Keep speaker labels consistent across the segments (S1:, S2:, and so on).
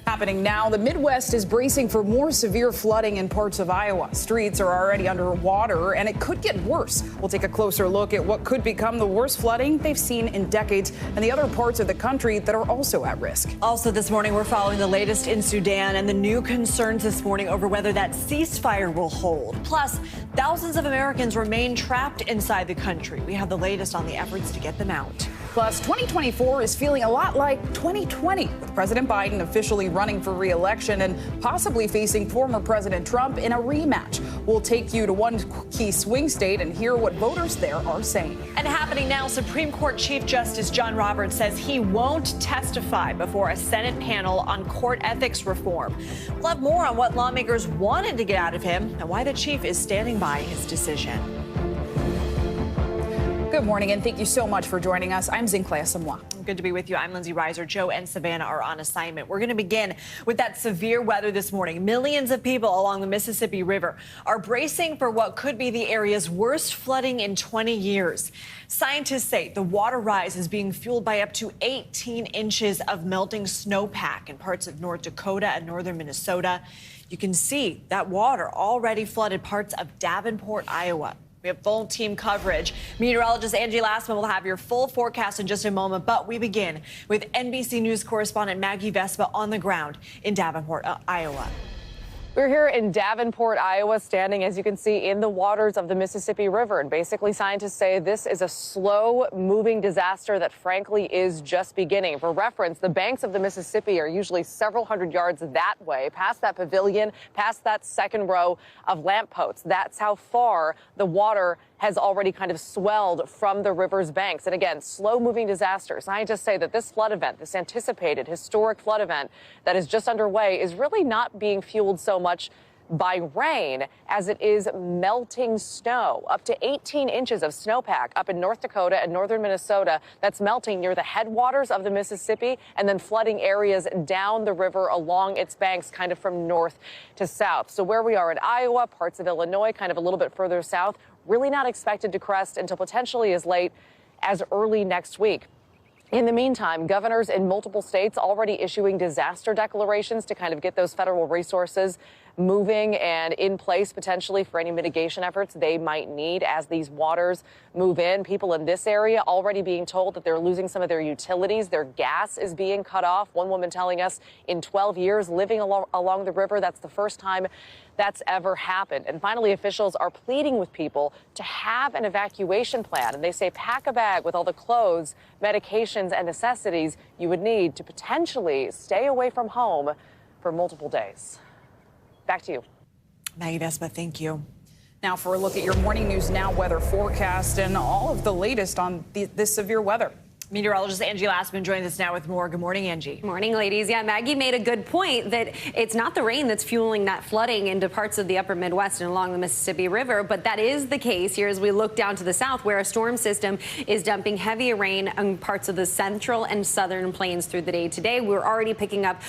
S1: Happening now, the Midwest is bracing for more severe flooding in parts of Iowa. Streets are already underwater, and it could get worse. We'll take a closer look at what could become the worst flooding they've seen in decades and the other parts of the country that are also at risk.
S2: Also this morning, we're following the latest in Sudan and the new concerns this morning over whether that ceasefire will hold. Plus, thousands of Americans remain trapped inside the country. We have the latest on the efforts to get them out.
S1: Plus, 2024 is feeling a lot like 2020, with President Biden officially running for re-election and possibly facing former President Trump in a rematch. We'll take you to one key swing state and hear what voters there are saying.
S2: And happening now, Supreme Court Chief Justice John Roberts says he won't testify before a Senate panel on court ethics reform. We'll have more on what lawmakers wanted to get out of him and why the chief is standing by his decision.
S1: Good morning, and thank you so much for joining us. I'm Zinclair Samoa.
S2: Good to be with you. I'm Lindsay Reiser. Joe and Savannah are on assignment. We're going to begin with that severe weather this morning. Millions of people along the Mississippi River are bracing for what could be the area's worst flooding in 20 years. Scientists say the water rise is being fueled by up to 18 inches of melting snowpack in parts of North Dakota and northern Minnesota. You can see that water already flooded parts of Davenport, Iowa. We have full team coverage. Meteorologist Angie Lassman will have your full forecast in just a moment, but we begin with NBC News correspondent Maggie Vespa on the ground in Davenport, Iowa.
S3: We're here in Davenport, Iowa, standing, as you can see, in the waters of the Mississippi River. And basically, scientists say this is a slow-moving disaster that, frankly, is just beginning. For reference, the banks of the Mississippi are usually several hundred yards that way, past that pavilion, past that second row of lampposts. That's how far the water has already kind of swelled from the river's banks. And again, slow-moving disaster. Scientists say that this flood event, this anticipated historic flood event that is just underway, is really not being fueled so much by rain as it is melting snow. Up to 18 inches of snowpack up in North Dakota and northern Minnesota that's melting near the headwaters of the Mississippi and then flooding areas down the river along its banks, kind of from north to south. So where we are in Iowa, parts of Illinois, kind of a little bit further south, really not expected to crest until potentially as late as early next week. In the meantime, governors in multiple states already issuing disaster declarations to kind of get those federal resources moving and in place potentially for any mitigation efforts they might need as these waters move in. People in this area already being told that they're losing some of their utilities. Their gas is being cut off. One woman telling us in 12 years living along the river, that's the first time that's ever happened. And finally, officials are pleading with people to have an evacuation plan. And they say pack a bag with all the clothes, medications, and necessities you would need to potentially stay away from home for multiple days. Back to you.
S2: Maggie Vespa, thank you.
S1: Now for a look at your Morning News Now weather forecast and all of the latest on this severe weather.
S2: Meteorologist Angie Lassman joins us now with more. Good morning, Angie.
S4: Morning, ladies. Yeah, Maggie made a good point that it's not the rain that's fueling that flooding into parts of the upper Midwest and along the Mississippi River, but that is the case here as we look down to the south where a storm system is dumping heavy rain on parts of the central and southern plains through the day today. We're already picking up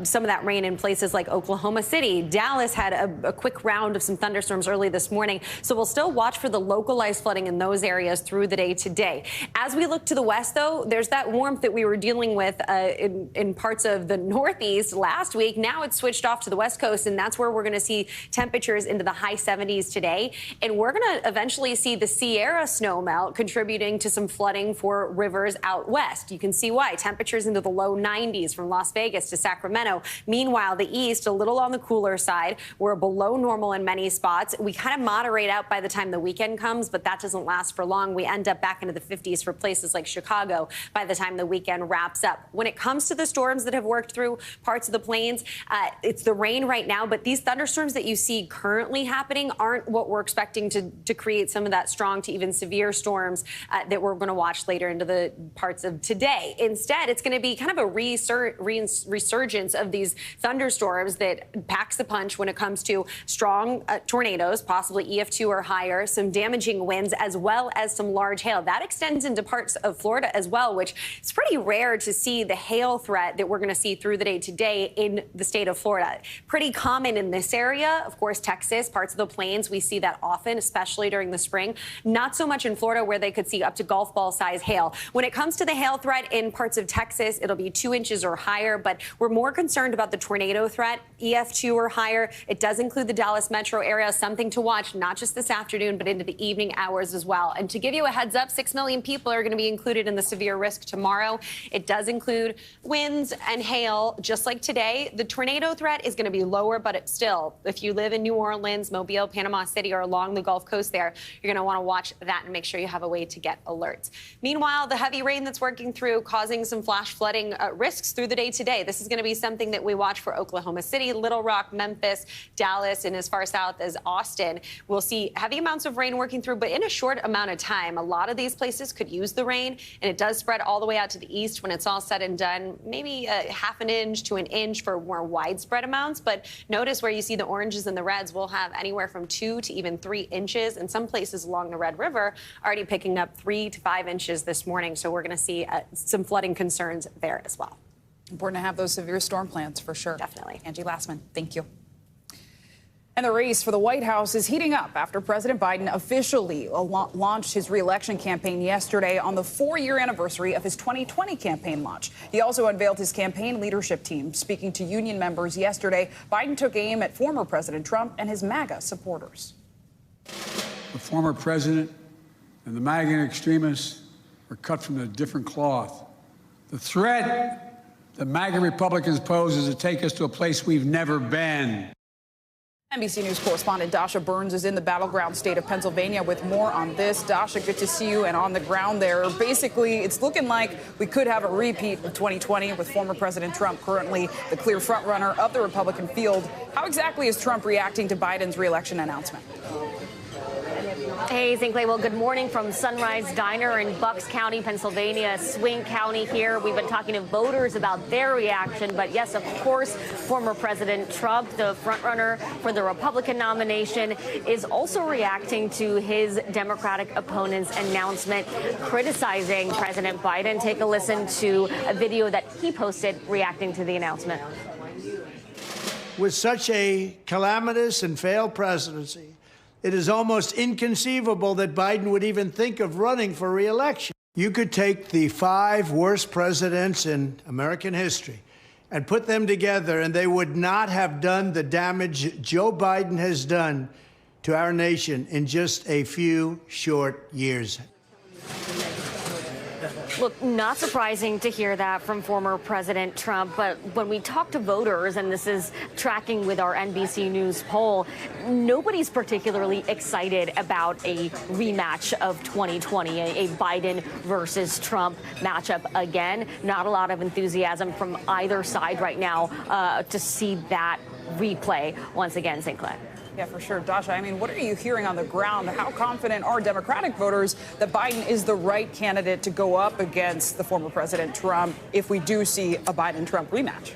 S4: some of that rain in places like Oklahoma City. Dallas had a quick round of some thunderstorms early this morning, so we'll still watch for the localized flooding in those areas through the day today. As we look to the west, though, there's that warmth that we were dealing with in parts of the Northeast last week. Now it's switched off to the West Coast, and that's where we're going to see temperatures into the high 70s today. And we're going to eventually see the Sierra snow melt contributing to some flooding for rivers out west. You can see why. Temperatures into the low 90s from Las Vegas to Sacramento. Meanwhile, the east, a little on the cooler side. We're below normal in many spots. We kind of moderate out by the time the weekend comes, but that doesn't last for long. We end up back into the 50s for places like Chicago by the time the weekend wraps up. When it comes to the storms that have worked through parts of the plains, it's the rain right now, but these thunderstorms that you see currently happening aren't what we're expecting to create some of that strong to even severe storms that we're going to watch later into the parts of today. Instead, it's going to be kind of a resurgence of these thunderstorms that packs the punch when it comes to strong tornadoes, possibly EF2 or higher, some damaging winds, as well as some large hail. That extends into parts of Florida Florida as well, which is pretty rare to see the hail threat that we're going to see through the day today in the state of Florida. Pretty common in this area. Of course, Texas, parts of the plains, we see that often, especially during the spring. Not so much in Florida, where they could see up to golf ball size hail. When it comes to the hail threat in parts of Texas, it'll be 2 inches or higher, but we're more concerned about the tornado threat, EF2 or higher. It does include the Dallas metro area, something to watch, not just this afternoon, but into the evening hours as well. And to give you a heads up, 6 million people are going to be included in the severe risk tomorrow. It does include winds and hail, just like today. The tornado threat is going to be lower, but it's still, if you live in New Orleans, Mobile, Panama City, or along the Gulf Coast there, you're going to want to watch that and make sure you have a way to get alerts. Meanwhile, the heavy rain that's working through, causing some flash flooding risks through the day today. This is going to be something that we watch for Oklahoma City, Little Rock, Memphis, Dallas, and as far south as Austin. We'll see heavy amounts of rain working through, but in a short amount of time. A lot of these places could use the rain, and it does spread all the way out to the east when it's all said and done. Maybe half an inch to an inch for more widespread amounts, but notice where you see the oranges and the reds, we'll have anywhere from 2 to even 3 inches, and some places along the Red River already picking up 3 to 5 inches this morning. So we're going to see some flooding concerns there as well.
S1: Important to have those severe storm plans for sure.
S4: Definitely.
S1: Angie Lassman, thank you. And the race for the White House is heating up after President Biden officially launched his re-election campaign yesterday on the 4-year anniversary of his 2020 campaign launch. He also unveiled his campaign leadership team. Speaking to union members yesterday, Biden took aim at former President Trump and his MAGA supporters.
S5: The former president and the MAGA extremists are cut from a different cloth. The threat the MAGA Republicans pose is to take us to a place we've never been.
S1: NBC News correspondent Dasha Burns is in the battleground state of Pennsylvania with more on this. Dasha, good to see you. And on the ground there, basically, it's looking like we could have a repeat of 2020 with former President Trump currently the clear frontrunner of the Republican field. How exactly is Trump reacting to Biden's re-election announcement?
S6: Hey, Zinkley. Well, good morning from Sunrise Diner in Bucks County, Pennsylvania, Swing County here. We've been talking to voters about their reaction. But yes, of course, former President Trump, the frontrunner for the Republican nomination, is also reacting to his Democratic opponent's announcement, criticizing President Biden. Take a listen to a video that he posted reacting to the announcement.
S7: With such a calamitous and failed presidency, it is almost inconceivable that Biden would even think of running for re-election. You could take the 5 worst presidents in American history and put them together, and they would not have done the damage Joe Biden has done to our nation in just a few short years.
S6: Look, not surprising to hear that from former President Trump, but when we talk to voters, and this is tracking with our NBC News poll, nobody's particularly excited about a rematch of 2020, a Biden versus Trump matchup again. Not a lot of enthusiasm from either side right now to see that replay once again, Sinclair.
S1: Yeah, for sure. Dasha, I mean, what are you hearing on the ground? How confident are Democratic voters that Biden is the right candidate to go up against the former President Trump if we do see a Biden-Trump rematch?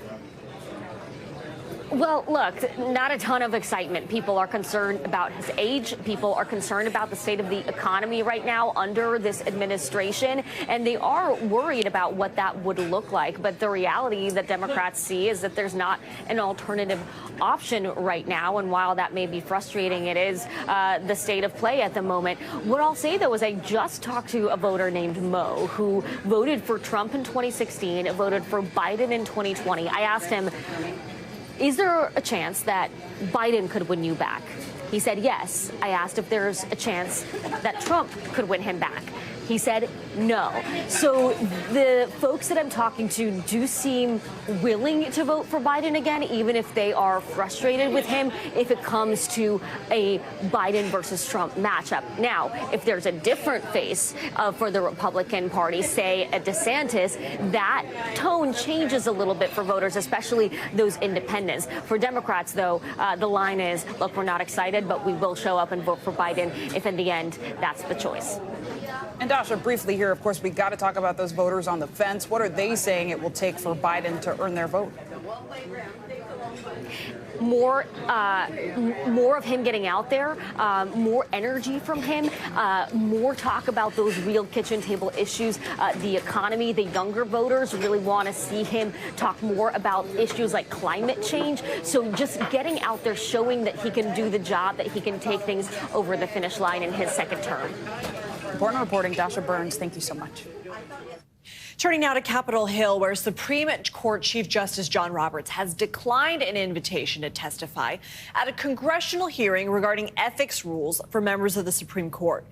S6: Well, look, not a ton of excitement. People are concerned about his age. People are concerned about the state of the economy right now under this administration, and they are worried about what that would look like. But the reality that Democrats see is that there's not an alternative option right now, and while that may be frustrating, it is the state of play at the moment. What I'll say, though, is I just talked to a voter named Mo who voted for Trump in 2016, voted for Biden in 2020. I asked him, is there a chance that Biden could win you back? He said yes. I asked if there's a chance that Trump could win him back. He said no. So the folks that I'm talking to do seem willing to vote for Biden again, even if they are frustrated with him if it comes to a Biden versus Trump matchup. Now, if there's a different face for the Republican Party, say a DeSantis, that tone changes a little bit for voters, especially those independents. For Democrats, though, the line is, look, we're not excited, but we will show up and vote for Biden if in the end that's the choice.
S1: And Dasha, briefly here, of course, we got to talk about those voters on the fence. What are they saying it will take for Biden to earn their vote?
S6: More of him getting out there, more energy from him, more talk about those real kitchen table issues, the economy. The younger voters really want to see him talk more about issues like climate change. So just getting out there, showing that he can do the job, that he can take things over the finish line in his second term.
S1: Important reporting, Dasha Burns. Thank you so much.
S2: Turning now to Capitol Hill, where Supreme Court Chief Justice John Roberts has declined an invitation to testify at a congressional hearing regarding ethics rules for members of the Supreme Court.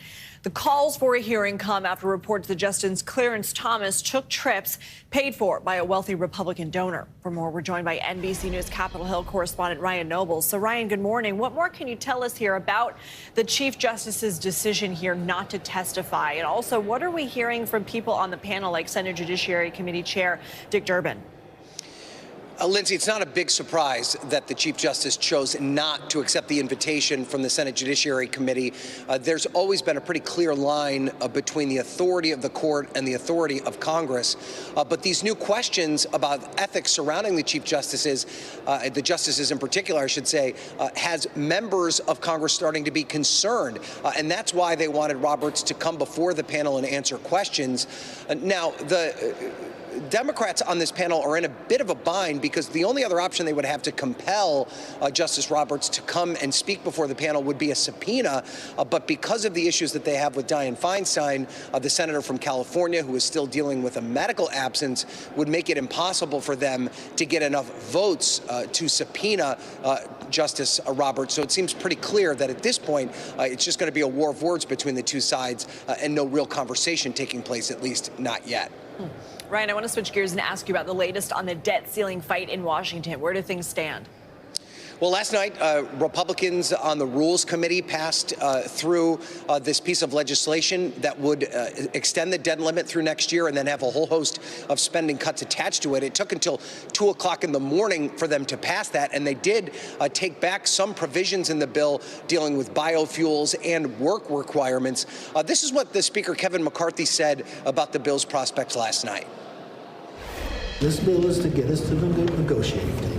S2: The calls for a hearing come after reports that Justice Clarence Thomas took trips paid for by a wealthy Republican donor. For more, we're joined by NBC News Capitol Hill correspondent Ryan Nobles. So, Ryan, good morning. What more can you tell us here about the Chief Justice's decision here not to testify? And also, what are we hearing from people on the panel like Senate Judiciary Committee Chair Dick Durbin?
S8: Lindsay, it's not a big surprise that the Chief Justice chose not to accept the invitation from the Senate Judiciary Committee. There's always been a pretty clear line between the authority of the court and the authority of Congress. But these new questions about ethics surrounding the Chief Justices, the justices in particular, I should say, has members of Congress starting to be concerned. And that's why they wanted Roberts to come before the panel and answer questions. Now, the Democrats on this panel are in a bit of a bind because the only other option they would have to compel Justice Roberts to come and speak before the panel would be a subpoena. But because of the issues that they have with Dianne Feinstein, the senator from California who is still dealing with a medical absence, would make it impossible for them to get enough votes to subpoena Justice Roberts. So it seems pretty clear that at this point, it's just going to be a war of words between the two sides and no real conversation taking place, at least not yet.
S2: Ryan, I want to switch gears and ask you about the latest on the debt ceiling fight in Washington. Where do things stand?
S8: Well, last night, Republicans on the Rules Committee passed through this piece of legislation that would extend the debt limit through next year and then have a whole host of spending cuts attached to it. It took until 2 o'clock in the morning for them to pass that, and they did take back some provisions in the bill dealing with biofuels and work requirements. This is what the Speaker, Kevin McCarthy, said about the bill's prospects last night.
S9: This bill is to get us to the negotiating table.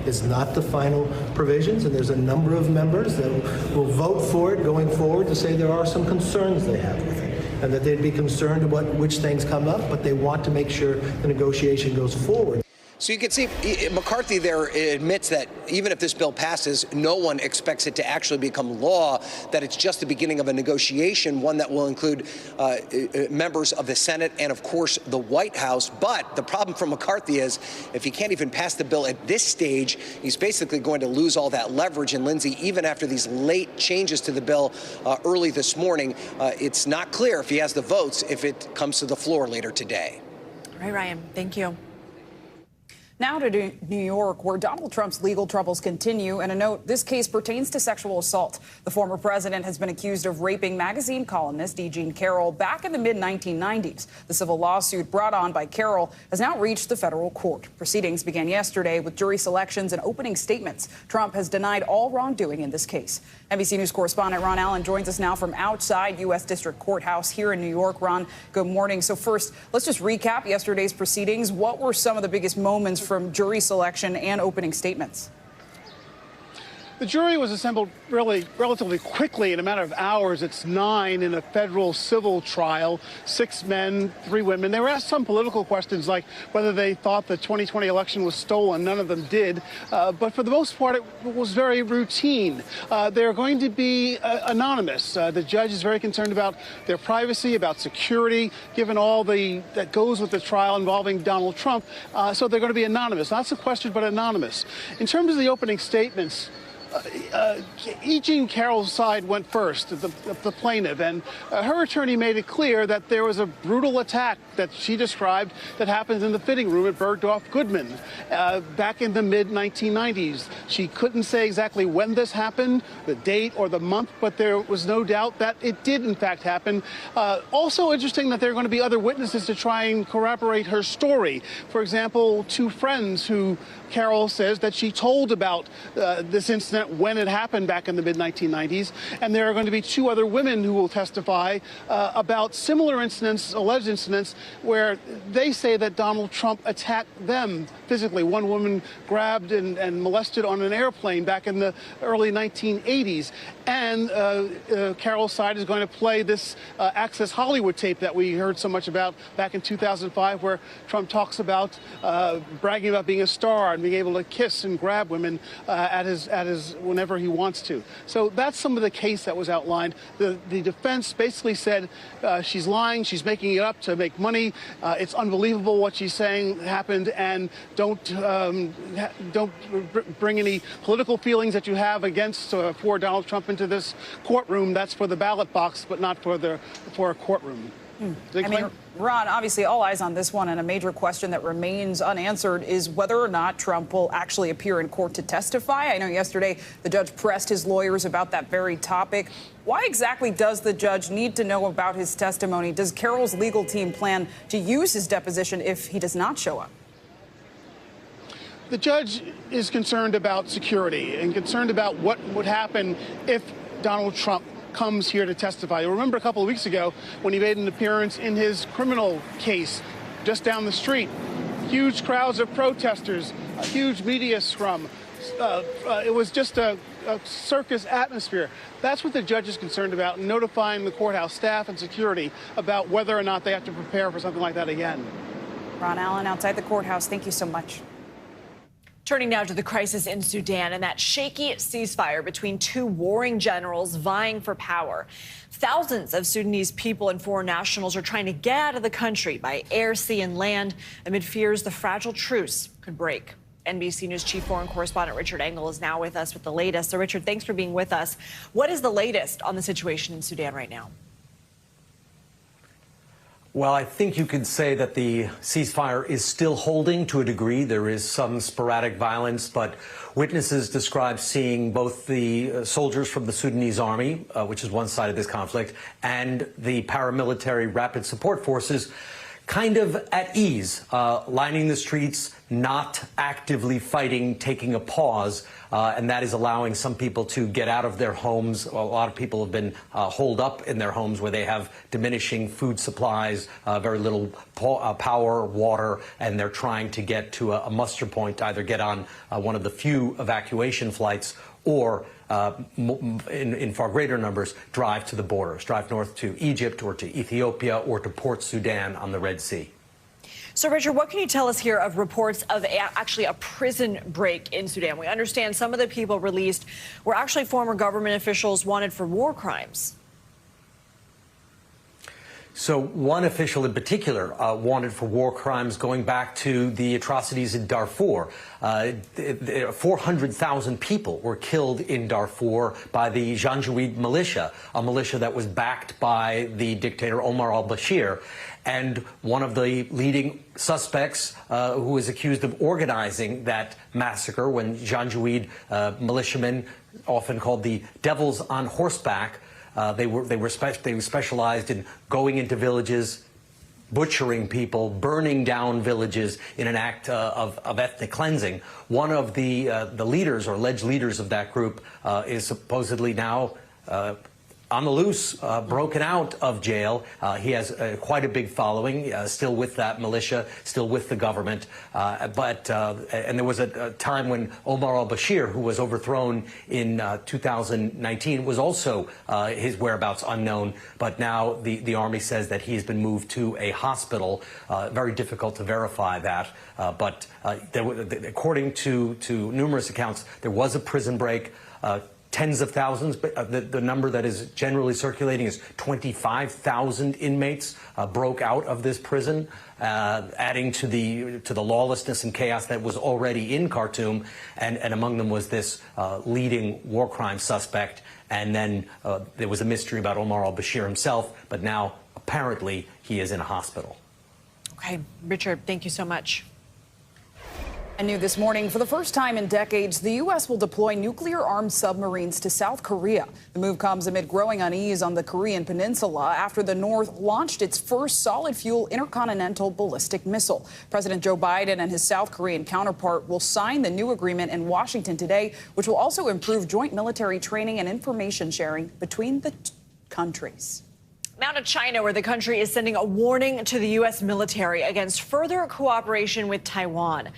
S9: It's not the final provisions, and there's a number of members that will vote for it going forward to say there are some concerns they have with it, and that they'd be concerned about which things come up, but they want to make sure the negotiation goes forward.
S8: So you can see McCarthy there admits that even if this bill passes, no one expects it to actually become law, that it's just the beginning of a negotiation, one that will include members of the Senate and, of course, the White House. But the problem for McCarthy is if he can't even pass the bill at this stage, he's basically going to lose all that leverage. And, Lindsay, even after these late changes to the bill early this morning, it's not clear if he has the votes if it comes to the floor later today.
S2: All right, Ryan. Thank you.
S1: Now to New York, where Donald Trump's legal troubles continue. And a note, this case pertains to sexual assault. The former president has been accused of raping magazine columnist E. Jean Carroll back in the mid-1990s. The civil lawsuit brought on by Carroll has now reached the federal court. Proceedings began yesterday with jury selections and opening statements. Trump has denied all wrongdoing in this case. NBC News correspondent Ron Allen joins us now from outside U.S. District Courthouse here in New York. Ron, good morning. So first, let's just recap yesterday's proceedings. What were some of the biggest moments from jury selection and opening statements?
S10: The jury was assembled really relatively quickly in a matter of hours. It's 9 in a federal civil trial, 6 men, 3 women. They were asked some political questions like whether they thought the 2020 election was stolen. None of them did. But for the most part, it was very routine. They're going to be anonymous. The judge is very concerned about their privacy, about security, given all that goes with the trial involving Donald Trump. So they're going to be anonymous. Not sequestered, but anonymous. In terms of the opening statements, E. Jean Carroll's side went first, the plaintiff, and her attorney made it clear that there was a brutal attack that she described that happened in the fitting room at Bergdorf Goodman back in the mid-1990s. She couldn't say exactly when this happened, the date or the month, but there was no doubt that it did in fact happen. Also interesting that there are going to be other witnesses to try and corroborate her story. For example, 2 friends who Carroll says that she told about this incident represent when it happened back in the mid-1990s. And there are going to be 2 other women who will testify about similar incidents, alleged incidents, where they say that Donald Trump attacked them physically. One woman grabbed and molested on an airplane back in the early 1980s. And Carol's side is going to play this Access Hollywood tape that we heard so much about back in 2005, where Trump talks about bragging about being a star and being able to kiss and grab women at his whenever he wants to. So that's some of the case that was outlined. The defense basically said she's lying, she's making it up to make money. It's unbelievable what she's saying happened, and don't bring any political feelings that you have against for Donald Trump into this courtroom. That's for the ballot box, but not for a courtroom.
S1: I mean, Ron, obviously all eyes on this one, and a major question that remains unanswered is whether or not Trump will actually appear in court to testify. I know yesterday the judge pressed his lawyers about that very topic. Why exactly does the judge need to know about his testimony? Does Carol's legal team plan to use his deposition if he does not show up?
S10: The judge is concerned about security and concerned about what would happen if Donald Trump comes here to testify. You'll remember a couple of weeks ago when he made an appearance in his criminal case just down the street. Huge crowds of protesters, a huge media scrum. It was just a circus atmosphere. That's what the judge is concerned about, notifying the courthouse staff and security about whether or not they have to prepare for something like that again.
S1: Ron Allen, outside the courthouse, thank you so much.
S2: Turning now to the crisis in Sudan and that shaky ceasefire between 2 warring generals vying for power. Thousands of Sudanese people and foreign nationals are trying to get out of the country by air, sea, and land amid fears the fragile truce could break. NBC News chief foreign correspondent Richard Engel is now with us with the latest. So, Richard, thanks for being with us. What is the latest on the situation in Sudan right now?
S11: Well, I think you could say that the ceasefire is still holding to a degree. There is some sporadic violence, but witnesses describe seeing both the soldiers from the Sudanese army, which is one side of this conflict, and the paramilitary rapid support forces kind of at ease, lining the streets, not actively fighting, taking a pause, and that is allowing some people to get out of their homes. A lot of people have been holed up in their homes where they have diminishing food supplies, very little power, water, and they're trying to get to a muster point to either get on one of the few evacuation flights or in far greater numbers, drive to the borders, drive north to Egypt or to Ethiopia or to Port Sudan on the Red Sea.
S2: So, Richard, what can you tell us here of reports of actually a prison break in Sudan? We understand some of the people released were actually former government officials wanted for war crimes.
S11: So one official in particular wanted for war crimes going back to the atrocities in Darfur. 400,000 people were killed in Darfur by the Janjaweed militia, a militia that was backed by the dictator Omar al-Bashir. And one of the leading suspects who is accused of organizing that massacre when Janjaweed militiamen, often called the devils on horseback, they specialized in going into villages, butchering people, burning down villages in an act of ethnic cleansing. One of the leaders or alleged leaders of that group is supposedly now on the loose, broken out of jail. He has quite a big following, still with that militia, still with the government. And there was a time when Omar al-Bashir, who was overthrown in 2019, was also his whereabouts unknown. But now the army says that he's been moved to a hospital. Very difficult to verify that. But according to numerous accounts, there was a prison break. Tens of thousands, but the number that is generally circulating is 25,000 inmates broke out of this prison, adding to the lawlessness and chaos that was already in Khartoum. And among them was this leading war crime suspect. And then there was a mystery about Omar al-Bashir himself, but now apparently he is in a hospital.
S2: Okay, Richard, thank you so much.
S1: And new this morning, for the first time in decades, the U.S. will deploy nuclear-armed submarines to South Korea. The move comes amid growing unease on the Korean peninsula after the North launched its first solid-fuel intercontinental ballistic missile. President Joe Biden and his South Korean counterpart will sign the new agreement in Washington today, which will also improve joint military training and information sharing between the countries.
S2: Now to China, where the country is sending a warning to the U.S. military against further cooperation with Taiwan.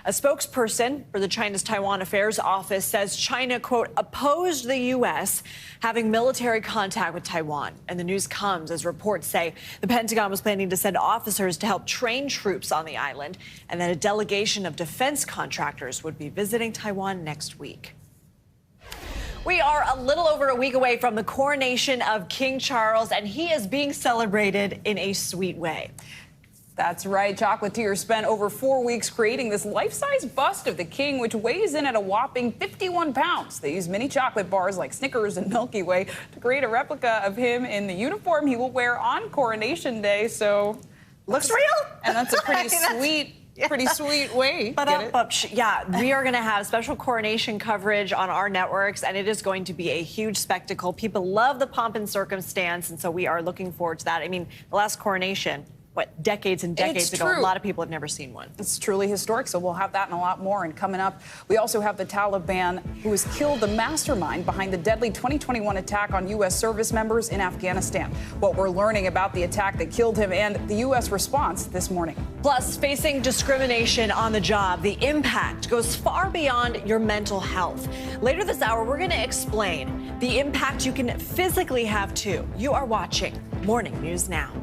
S2: A spokesperson for the China's Taiwan Affairs Office says China, quote, opposed the U.S. having military contact with Taiwan. And the news comes as reports say the Pentagon was planning to send officers to help train troops on the island, and that a delegation of defense contractors would be visiting Taiwan next week. We are a little over a week away from the coronation of King Charles, and he is being celebrated in a sweet way.
S1: That's right. Chocolatiers spent over 4 weeks creating this life-size bust of the king, which weighs in at a whopping 51 pounds. They use mini chocolate bars like Snickers and Milky Way to create a replica of him in the uniform he will wear on Coronation Day. So,
S2: looks real.
S1: And that's a pretty sweet way.
S2: Yeah, we are going to have special coronation coverage on our networks, and it is going to be a huge spectacle. People love the pomp and circumstance, and so we are looking forward to that. I mean, the last coronation, decades and decades ago, a lot of people have never seen one.
S1: It's truly historic, so we'll have that and a lot more. And coming up, we also have the Taliban, who has killed the mastermind behind the deadly 2021 attack on U.S. service members in Afghanistan. What we're learning about the attack that killed him and the U.S. response this morning.
S2: Plus, facing discrimination on the job, the impact goes far beyond your mental health. Later this hour, we're going to explain the impact you can physically have, too. You are watching Morning News Now.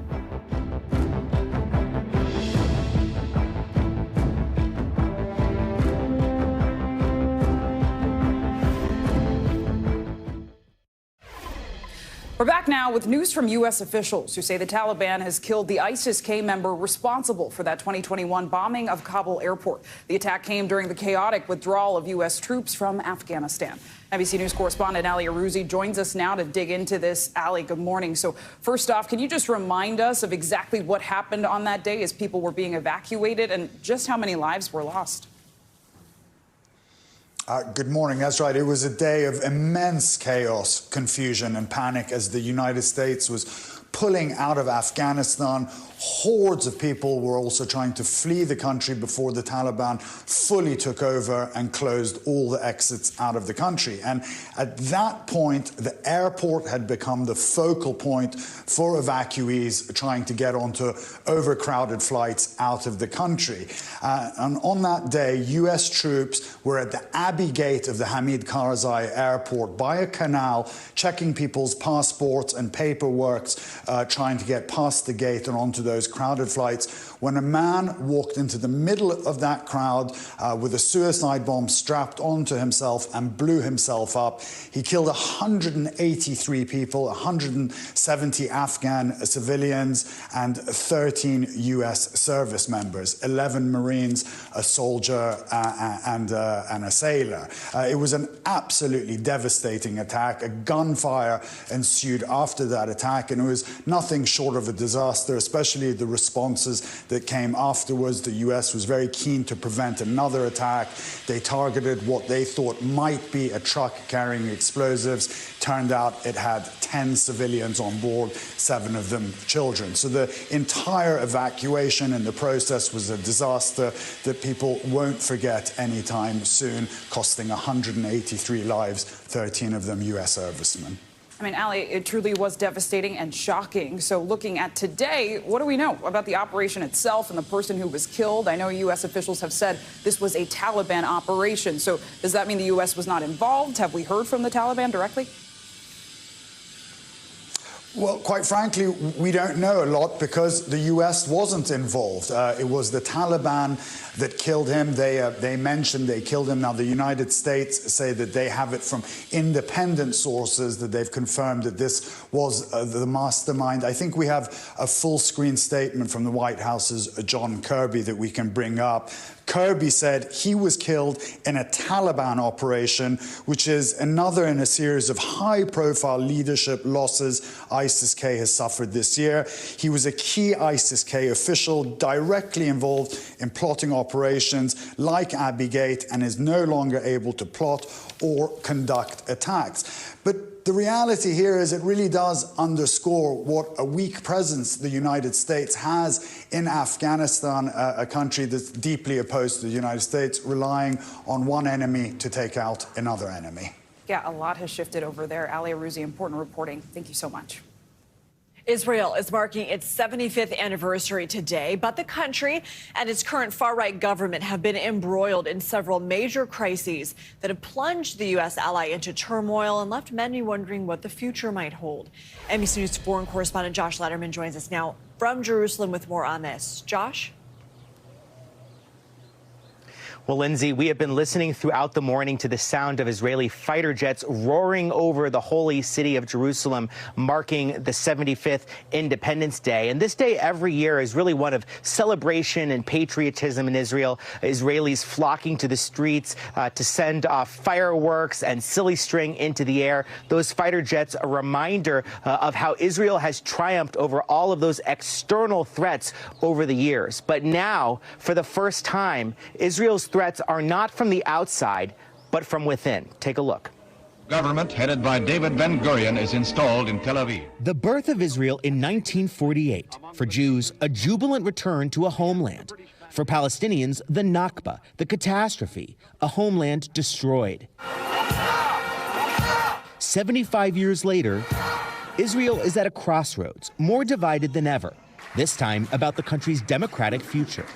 S1: We're back now with news from U.S. officials who say the Taliban has killed the ISIS-K member responsible for that 2021 bombing of Kabul airport. The attack came during the chaotic withdrawal of U.S. troops from Afghanistan. NBC News correspondent Ali Arouzi joins us now to dig into this. Ali, good morning. So first off, can you just remind us of exactly what happened on that day as people were being evacuated and just how many lives were lost?
S12: Good morning. That's right. It was a day of immense chaos, confusion and panic as the United States was pulling out of Afghanistan. Hordes of people were also trying to flee the country before the Taliban fully took over and closed all the exits out of the country. And at that point, the airport had become the focal point for evacuees trying to get onto overcrowded flights out of the country. And on that day, U.S. troops were at the Abbey Gate of the Hamid Karzai airport by a canal, checking people's passports and paperwork, trying to get past the gate and onto those crowded flights, when a man walked into the middle of that crowd with a suicide bomb strapped onto himself and blew himself up. He killed 183 people, 170 Afghan civilians and 13 U.S. service members, 11 Marines, a soldier and a sailor. It was an absolutely devastating attack. A gunfire ensued after that attack, and it was nothing short of a disaster, especially the responses that came afterwards. The U.S. was very keen to prevent another attack. They targeted what they thought might be a truck carrying explosives. Turned out it had 10 civilians on board, 7 of them children. So the entire evacuation and the process was a disaster that people won't forget anytime soon, costing 183 lives, 13 of them U.S. servicemen.
S1: I mean, Ali, it truly was devastating and shocking. So looking at today, what do we know about the operation itself and the person who was killed? I know U.S. officials have said this was a Taliban operation. So does that mean the U.S. was not involved? Have we heard from the Taliban directly?
S12: Well, quite frankly, we don't know a lot because the U.S. wasn't involved. It was the Taliban that killed him. They mentioned they killed him. Now, the United States say that they have it from independent sources, that they've confirmed that this was the mastermind. I think we have a full-screen statement from the White House's John Kirby that we can bring up. Kirby said he was killed in a Taliban operation, which is another in a series of high-profile leadership losses ISIS-K has suffered this year. He was a key ISIS-K official directly involved in plotting operations like Abbey Gate and is no longer able to plot or conduct attacks. But the reality here is it really does underscore what a weak presence the United States has in Afghanistan, a country that's deeply opposed to the United States, relying on one enemy to take out another enemy.
S1: Yeah, a lot has shifted over there. Ali Arouzi, important reporting. Thank you so much.
S2: Israel is marking its 75th anniversary today, but the country and its current far-right government have been embroiled in several major crises that have plunged the U.S. ally into turmoil and left many wondering what the future might hold. NBC News foreign correspondent Josh Letterman joins us now from Jerusalem with more on this. Josh?
S13: Well, Lindsay, we have been listening throughout the morning to the sound of Israeli fighter jets roaring over the holy city of Jerusalem, marking the 75th Independence Day. And this day every year is really one of celebration and patriotism in Israel. Israelis flocking to the streets to send off fireworks and silly string into the air. Those fighter jets, a reminder of how Israel has triumphed over all of those external threats over the years. But now, for the first time, Israel's threats are not from the outside, but from within. Take a look.
S14: Government headed by David Ben-Gurion is installed in Tel Aviv.
S13: The birth of Israel in 1948. For Jews, a jubilant return to a homeland. For Palestinians, the Nakba, the catastrophe, a homeland destroyed. 75 years later, Israel is at a crossroads, more divided than ever. This time about the country's democratic future.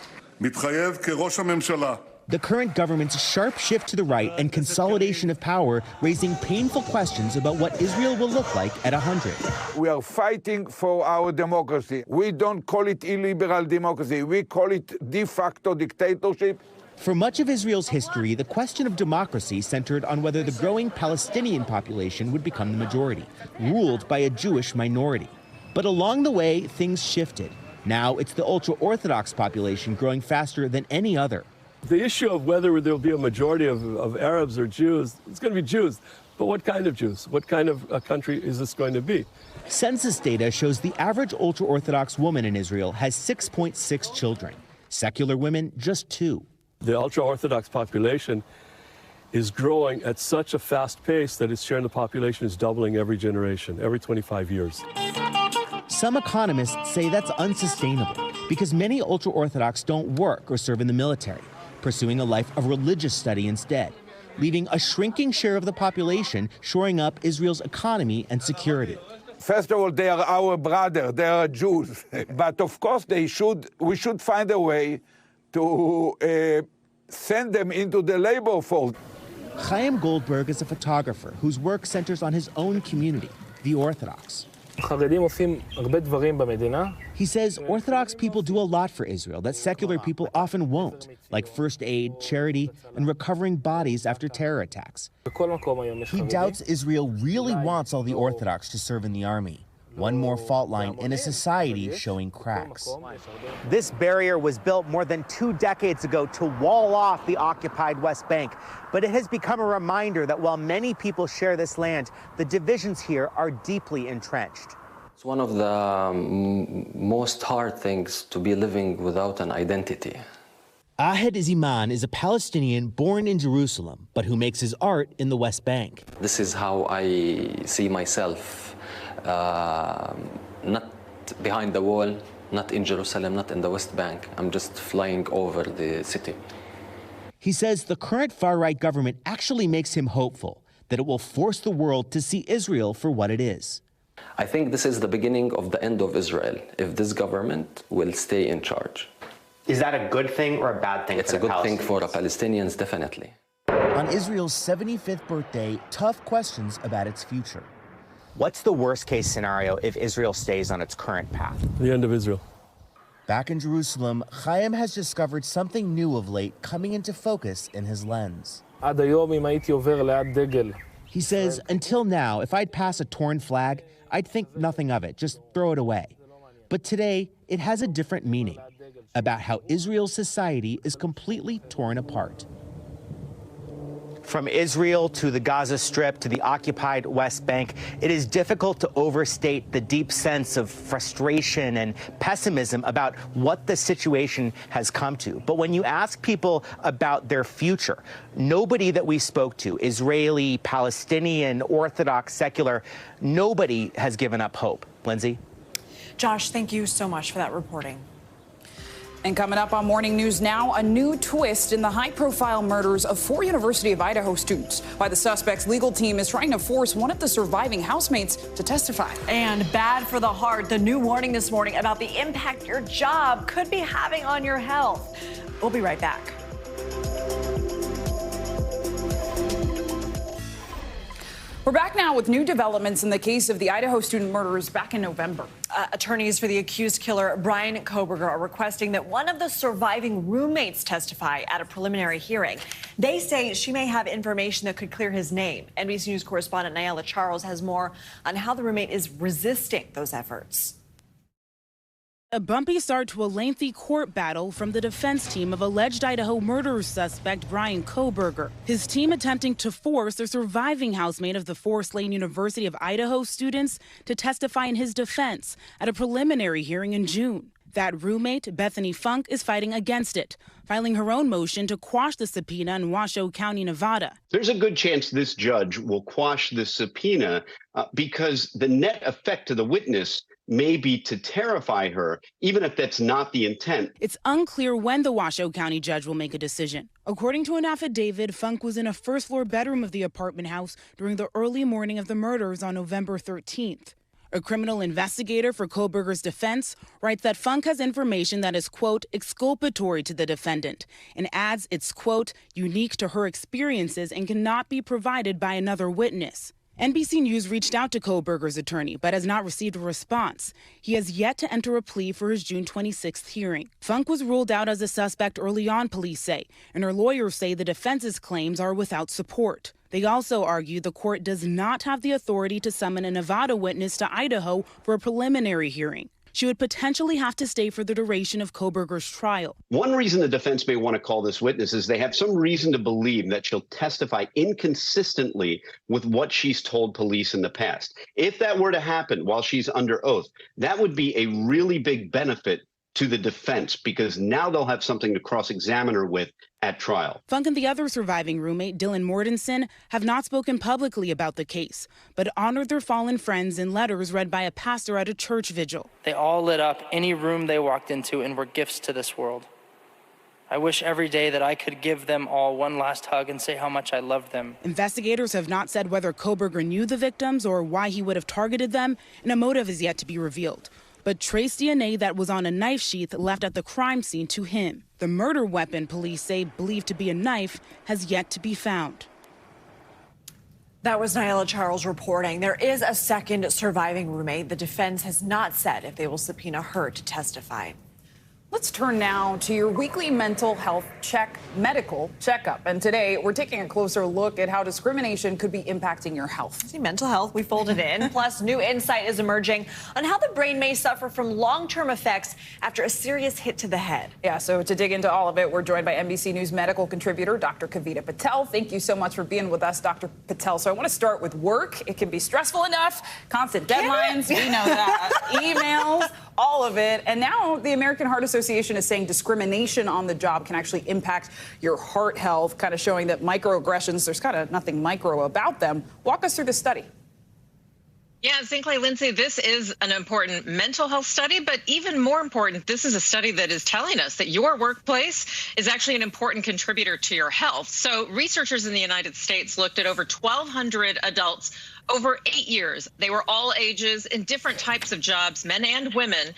S13: The current government's sharp shift to the right and consolidation of power raising painful questions about what Israel will look like at 100.
S15: We are fighting for our democracy. We don't call it illiberal democracy. We call it de facto dictatorship.
S13: For much of Israel's history, the question of democracy centered on whether the growing Palestinian population would become the majority, ruled by a Jewish minority. But along the way, things shifted. Now it's the ultra-Orthodox population growing faster than any other.
S16: The issue of whether there will be a majority of Arabs or Jews, it's going to be Jews. But what kind of Jews? What kind of a country is this going to be?
S13: Census data shows the average ultra-Orthodox woman in Israel has 6.6 children. Secular women, just 2.
S16: The ultra-Orthodox population is growing at such a fast pace that its share in the population is doubling every generation, every 25 years.
S13: Some economists say that's unsustainable because many ultra-Orthodox don't work or serve in the military, pursuing a life of religious study instead, leaving a shrinking share of the population shoring up Israel's economy and security.
S15: First of all, they are our brother. They are Jews. But of course, we should find a way to send them into the labor force.
S13: Chaim Goldberg is a photographer whose work centers on his own community, the Orthodox. He says Orthodox people do a lot for Israel that secular people often won't, like first aid, charity, and recovering bodies after terror attacks. He doubts Israel really wants all the Orthodox to serve in the army. One more fault line in a society showing cracks. This barrier was built more than 2 decades ago to wall off the occupied West Bank. But it has become a reminder that while many people share this land, the divisions here are deeply entrenched.
S17: It's one of the most hard things to be living without an identity.
S13: Ahed Ziman is a Palestinian born in Jerusalem, but who makes his art in the West Bank.
S17: This is how I see myself. Not behind the wall, not in Jerusalem, not in the West Bank. I'm just flying over the city.
S13: He says the current far-right government actually makes him hopeful that it will force the world to see Israel for what it is.
S17: I think this is the beginning of the end of Israel, if this government will stay in charge.
S13: Is that a good thing or a bad thing?
S17: It's a good thing for the Palestinians, definitely.
S13: On Israel's 75th birthday, tough questions about its future. What's the worst-case scenario if Israel stays on its current path?
S16: The end of Israel.
S13: Back in Jerusalem, Chaim has discovered something new of late coming into focus in his lens. He says, until now, if I'd pass a torn flag, I'd think nothing of it, just throw it away. But today, it has a different meaning. about how Israel's society is completely torn apart. From Israel to the Gaza Strip to the occupied West Bank, it is difficult to overstate the deep sense of frustration and pessimism about what the situation has come to. But when you ask people about their future, nobody that we spoke to, Israeli, Palestinian, Orthodox, secular, nobody has given up hope. Lindsay?
S2: Josh, thank you so much for that reporting.
S1: And coming up on Morning News Now, a new twist in the high-profile murders of 4 University of Idaho students. Why the suspect's legal team is trying to force one of the surviving housemates to testify.
S2: And bad for the heart, the new warning this morning about the impact your job could be having on your health. We'll be right back.
S1: We're back now with new developments in the case of the Idaho student murderers back in November.
S2: Attorneys for the accused killer, Brian Koberger, are requesting that one of the surviving roommates testify at a preliminary hearing. They say she may have information that could clear his name. NBC News correspondent Nyala Charles has more on how the roommate is resisting those efforts.
S18: A bumpy start to a lengthy court battle from the defense team of alleged Idaho murder suspect Brian Koberger. His team attempting to force the surviving housemate of the 4 slain University of Idaho students to testify in his defense at a preliminary hearing in June. That roommate, Bethany Funk, is fighting against it, filing her own motion to quash the subpoena in Washoe County, Nevada.
S19: There's a good chance this judge will quash the subpoena because the net effect to the witness may be to terrify her, even if that's not the intent.
S18: It's unclear when the Washoe County judge will make a decision. According to an affidavit, Funk was in a first-floor bedroom of the apartment house during the early morning of the murders on November 13th. A criminal investigator for Koberger's defense writes that Funk has information that is, quote, exculpatory to the defendant, and adds it's, quote, unique to her experiences and cannot be provided by another witness. NBC News reached out to Koberger's attorney, but has not received a response. He has yet to enter a plea for his June 26th hearing. Funk was ruled out as a suspect early on, police say, and her lawyers say the defense's claims are without support. They also argue the court does not have the authority to summon a Nevada witness to Idaho for a preliminary hearing. She would potentially have to stay for the duration of Koberger's trial.
S19: One reason the defense may want to call this witness is they have some reason to believe that she'll testify inconsistently with what she's told police in the past. If that were to happen while she's under oath, that would be a really big benefit to the defense because now they'll have something to cross-examine her with at trial.
S18: Funk and the other surviving roommate, Dylan Mortensen, have not spoken publicly about the case, but honored their fallen friends in letters read by a pastor at a church vigil.
S20: They all lit up any room they walked into and were gifts to this world. I wish every day that I could give them all one last hug and say how much I loved them.
S18: Investigators have not said whether Koberger knew the victims or why he would have targeted them, and a motive is yet to be revealed. But trace DNA that was on a knife sheath left at the crime scene to him. The murder weapon, police say, believed to be a knife, has yet to be found.
S2: That was Nyala Charles reporting. There is a second surviving roommate. The defense has not said if they will subpoena her to testify.
S1: Let's turn now to your weekly mental health medical checkup. And today, we're taking a closer look at how discrimination could be impacting your health.
S2: See, mental health, we folded in. Plus, new insight is emerging on how the brain may suffer from long-term effects after a serious hit to the head.
S1: Yeah, so to dig into all of it, we're joined by NBC News medical contributor, Dr. Kavita Patel. Thank you so much for being with us, Dr. Patel. So I want to start with work. It can be stressful enough, constant deadlines, we know that, emails, all of it. And now the American Heart Association is saying discrimination on the job can actually impact your heart health, kind of showing that microaggressions, there's kind of nothing micro about them. Walk us through the study.
S21: Yeah, Zinkley, Lindsay, this is an important mental health study, but even more important, this is a study that is telling us that your workplace is actually an important contributor to your health. So researchers in the United States looked at over 1,200 adults over 8 years. They were all ages in different types of jobs, men and women.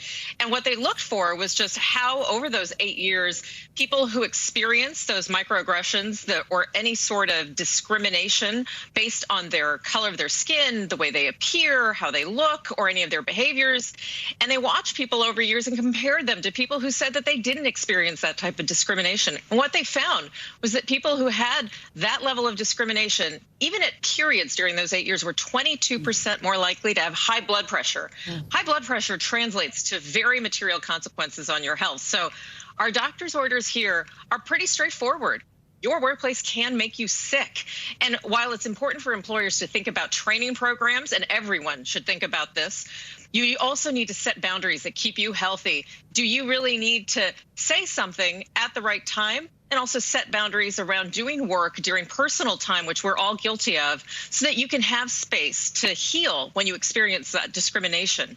S21: And what they looked for was just how over those 8 years, people who experienced those microaggressions or any sort of discrimination based on their color of their skin, the way they appear, how they look, or any of their behaviors. And they watched people over years and compared them to people who said that they didn't experience that type of discrimination. And what they found was that people who had that level of discrimination, even at periods during those 8 years, were 22% more likely to have high blood pressure. High blood pressure translates to very material consequences on your health. So Our doctor's orders here are pretty straightforward. Your workplace can make you sick. And while it's important for employers to think about training programs, and everyone should think about this, you also need to set boundaries that keep you healthy. Do you really need to say something at the right time? And also set boundaries around doing work during personal time, which we're all guilty of, so that you can have space to heal when you experience that discrimination.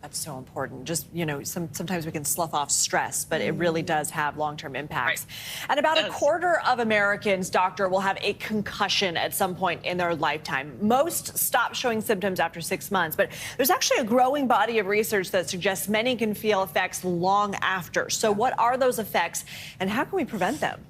S2: That's so important. Just, you know, sometimes we can slough off stress, but it really does have long-term impacts. Right. And about a quarter of Americans, doctor, will have a concussion at some point in their lifetime. Most stop showing symptoms after 6 months, but there's actually a growing body of research that suggests many can feel effects long after. So what are those effects and how can we prevent them?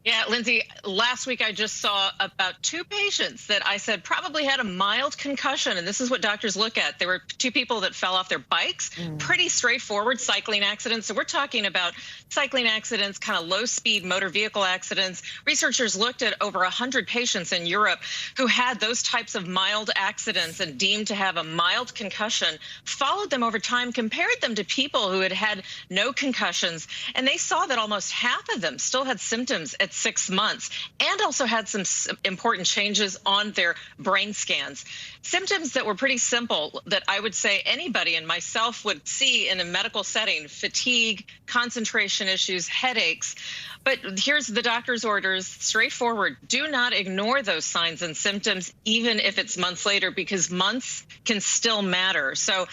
S21: Yeah, Lindsay, last week I just saw about 2 patients that I said probably had a mild concussion, and this is what doctors look at. There were 2 people that fell off their bikes, pretty straightforward cycling accidents. So we're talking about cycling accidents, kind of low-speed motor vehicle accidents. Researchers looked at over 100 patients in Europe who had those types of mild accidents and deemed to have a mild concussion, followed them over time, compared them to people who had had no concussions, and they saw that almost half of them still had symptoms at 6 months and also had some important changes on their brain scans. Symptoms that were pretty simple that I would say anybody and myself would see in a medical setting: fatigue, concentration issues, headaches. But here's the doctor's orders, straightforward. Do not ignore those signs and symptoms, even if it's months later, because months can still matter. So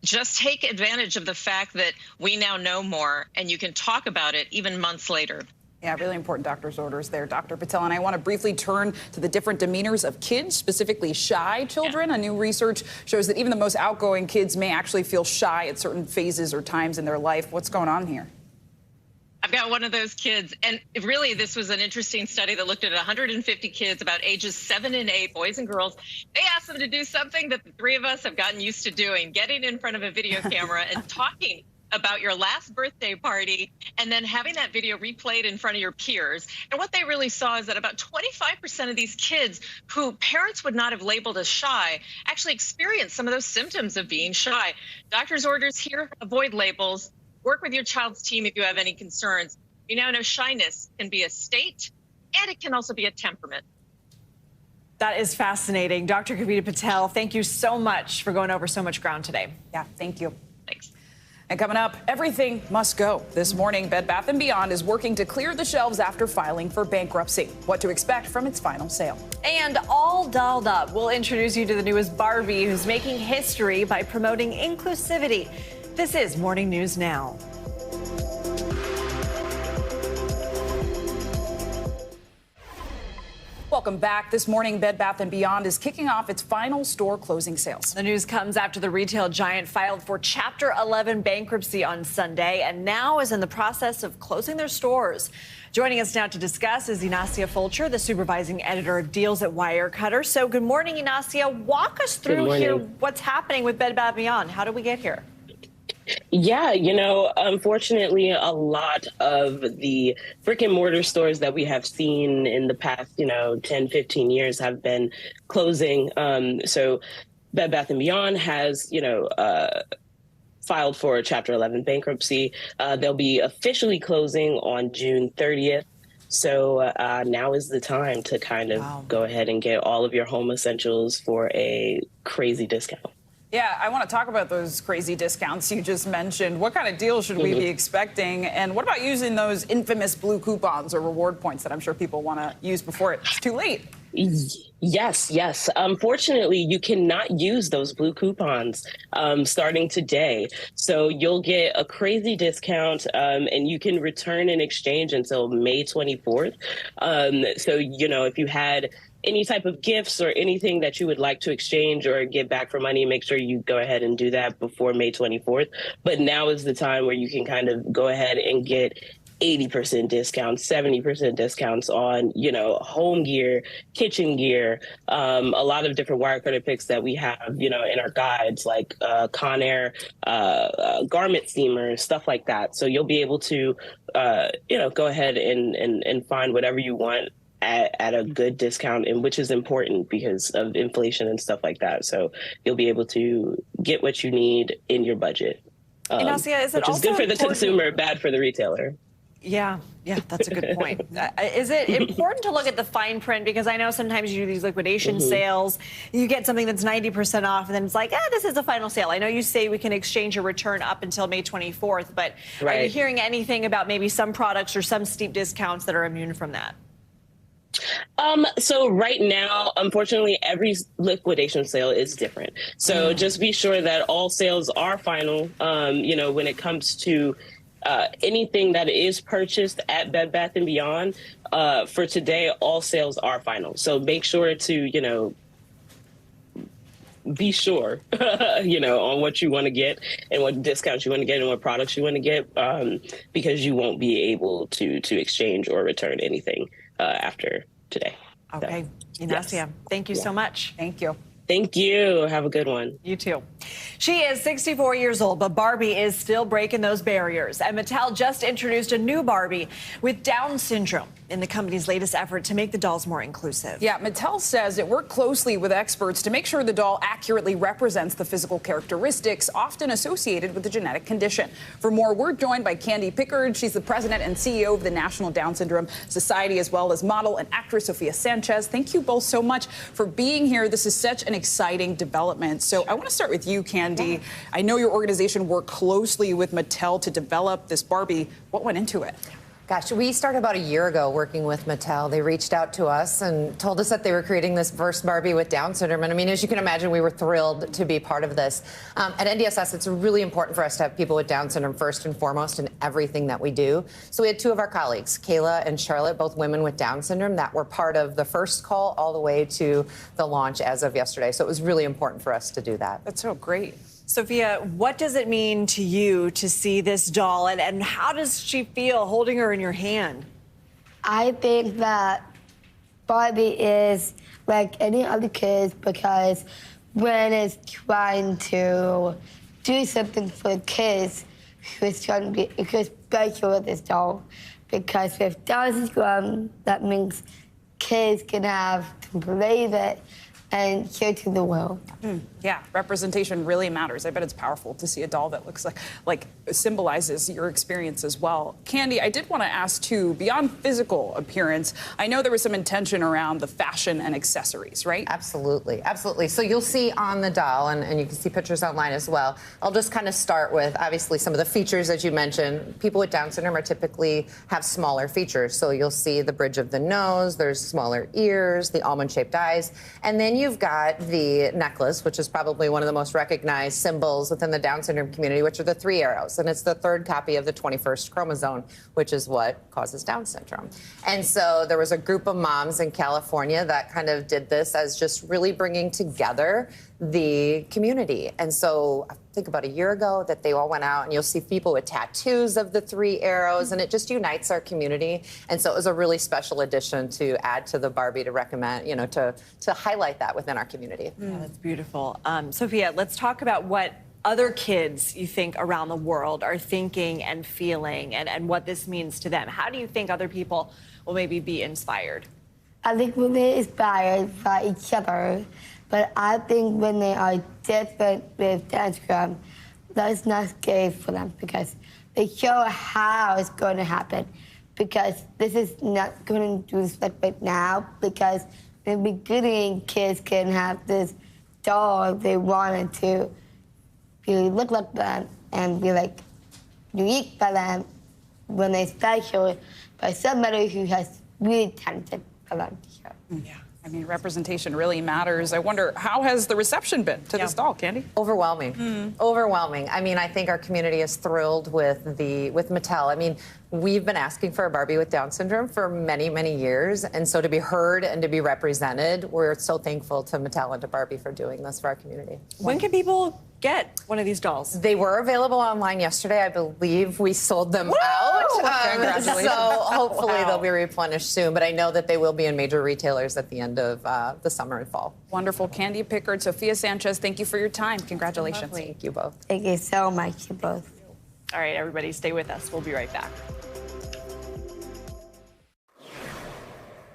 S21: just take advantage of the fact that we now know more and you can talk about it even months later.
S1: Yeah, really important doctor's orders there, Dr. Patel. And I want to briefly turn to the different demeanors of kids, specifically shy children. Yeah. A new research shows that even the most outgoing kids may actually feel shy at certain phases or times in their life. What's going on here?
S21: I've got one of those kids, and really this was an interesting study that looked at 150 kids about ages 7 and 8, boys and girls. They asked them to do something that the 3 of us have gotten used to doing, getting in front of a video camera and talking about your last birthday party, and then having that video replayed in front of your peers. And what they really saw is that about 25% of these kids who parents would not have labeled as shy actually experienced some of those symptoms of being shy. Doctor's orders here: avoid labels, work with your child's team if you have any concerns. You now know shyness can be a state and it can also be a temperament.
S2: That is fascinating. Dr. Kavita Patel, thank you so much for going over so much ground today.
S1: Yeah, thank you.
S21: Thanks.
S1: And coming up, everything must go. This morning, Bed Bath & Beyond is working to clear the shelves after filing for bankruptcy. What to expect from its final sale.
S2: And all dolled up, we'll introduce you to the newest Barbie, who's making history by promoting inclusivity. This is Morning News Now.
S1: Welcome back. This morning, Bed Bath & Beyond is kicking off its final store closing sales.
S2: The news comes after the retail giant filed for Chapter 11 bankruptcy on Sunday and now is in the process of closing their stores. Joining us now to discuss is Inacia Fulcher, the supervising editor of Deals at Wirecutter. So good morning, Inacia. Walk us through here what's happening with Bed Bath & Beyond. How did we get here?
S3: Yeah, unfortunately, a lot of the brick and mortar stores that we have seen in the past, 10, 15 years have been closing. So Bed Bath & Beyond has, filed for a Chapter 11 bankruptcy. They'll be officially closing on June 30th. So now is the time to kind of go ahead and get all of your home essentials for a crazy discount.
S1: Yeah, I want to talk about those crazy discounts you just mentioned. What kind of deals should we be expecting? And what about using those infamous blue coupons or reward points that I'm sure people want to use before it's too late?
S3: Yes. Unfortunately, you cannot use those blue coupons starting today. So you'll get a crazy discount and you can return and exchange until May 24th. So, if you had any type of gifts or anything that you would like to exchange or get back for money, make sure you go ahead and do that before May 24th. But now is the time where you can kind of go ahead and get 80% discounts, 70% discounts on, home gear, kitchen gear, a lot of different Wirecutter picks that we have, in our guides, like Conair, garment steamers, stuff like that. So you'll be able to, go ahead and find whatever you want at a good discount, and which is important because of inflation and stuff like that. So you'll be able to get what you need in your budget.
S2: Inacia, is it
S3: which is
S2: also
S3: good for the
S2: important-
S3: consumer, bad for the retailer.
S2: Yeah, that's a good point. Is it important to look at the fine print? Because I know sometimes you do these liquidation sales, you get something that's 90% off, and then it's like, this is a final sale. I know you say we can exchange or return up until May 24th, but are you hearing anything about maybe some products or some steep discounts that are immune from that?
S3: So right now, unfortunately, every liquidation sale is different. So just be sure that all sales are final, when it comes to anything that is purchased at Bed Bath & Beyond. For today, all sales are final. So make sure to, be sure, on what you want to get and what discounts you want to get and what products you want to get, because you won't be able to exchange or return anything after today.
S2: Okay. Inacia, thank you so much.
S1: Thank you.
S3: Thank you. Have a good one.
S2: You too. She is 64 years old, but Barbie is still breaking those barriers. And Mattel just introduced a new Barbie with Down syndrome in the company's latest effort to make the dolls more inclusive.
S1: Yeah, Mattel says it worked closely with experts to make sure the doll accurately represents the physical characteristics often associated with the genetic condition. For more, we're joined by Candy Pickard. She's the president and CEO of the National Down Syndrome Society, as well as model and actress Sophia Sanchez. Thank you both so much for being here. This is such an exciting development. So I want to start with you, Candy. I know your organization worked closely with Mattel to develop this Barbie. What went into it?
S4: Gosh, we started about a year ago working with Mattel. They reached out to us and told us that they were creating this first Barbie with Down syndrome. And I mean, as you can imagine, we were thrilled to be part of this. At NDSS, it's really important for us to have people with Down syndrome first and foremost in everything that we do. So we had two of our colleagues, Kayla and Charlotte, both women with Down syndrome, that were part of the first call all the way to the launch as of yesterday. So it was really important for us to do that.
S1: That's so great.
S2: Sophia, what does it mean to you to see this doll, and how does she feel holding her in your hand?
S22: I think that Barbie is like any other kids because when it's trying to do something for kids, it's trying to be special with this doll. Because with Down syndrome, that means kids can have to believe it and share to the world.
S1: Yeah, representation really matters. I bet it's powerful to see a doll that looks like symbolizes your experience as well. Candy, I did want to ask too, beyond physical appearance, I know there was some intention around the fashion and accessories, right?
S4: Absolutely, absolutely. So you'll see on the doll, and you can see pictures online as well. I'll just kind of start with, obviously, some of the features that you mentioned. People with Down syndrome are typically have smaller features. So you'll see the bridge of the nose, there's smaller ears, the almond-shaped eyes, and then you've got the necklace, which is probably one of the most recognized symbols within the Down syndrome community, which are the 3 arrows. And it's the third copy of the 21st chromosome, which is what causes Down syndrome. And so there was a group of moms in California that kind of did this as just really bringing together the community. And so I think about a year ago that they all went out, and you'll see people with tattoos of the 3 arrows, and it just unites our community. And so it was a really special addition to add to the Barbie to recommend, to highlight that within our community.
S2: Yeah, that's beautiful. Sophia, let's talk about what other kids you think around the world are thinking and feeling, and what this means to them. How do you think other people will maybe be inspired?
S22: I think we'll be inspired by each other, but I think when they are different with Down syndrome, that's not scary for them because they show how it's going to happen. Because this is not going to do this right now, because in the beginning, kids can have this doll if they wanted to really look like them and be like unique by them when they're special by somebody who has really talented for them to show.
S1: Yeah. I mean, representation really matters. I wonder, how has the reception been to this doll, Candy?
S4: Overwhelming. Overwhelming. I mean, I think our community is thrilled with Mattel. I mean, we've been asking for a Barbie with Down syndrome for many, many years. And so to be heard and to be represented, we're so thankful to Mattel and to Barbie for doing this for our community.
S2: When can people get one of these dolls?
S4: They were available online yesterday. I believe we sold them out.
S1: Congratulations.
S4: So hopefully they'll be replenished soon. But I know that they will be in major retailers at the end of the summer and fall.
S1: Wonderful. Candy Pickard, Sophia Sanchez, thank you for your time. Congratulations.
S4: Thank you both.
S22: Thank you so much, you both.
S2: All right, everybody, stay with us. We'll be right back.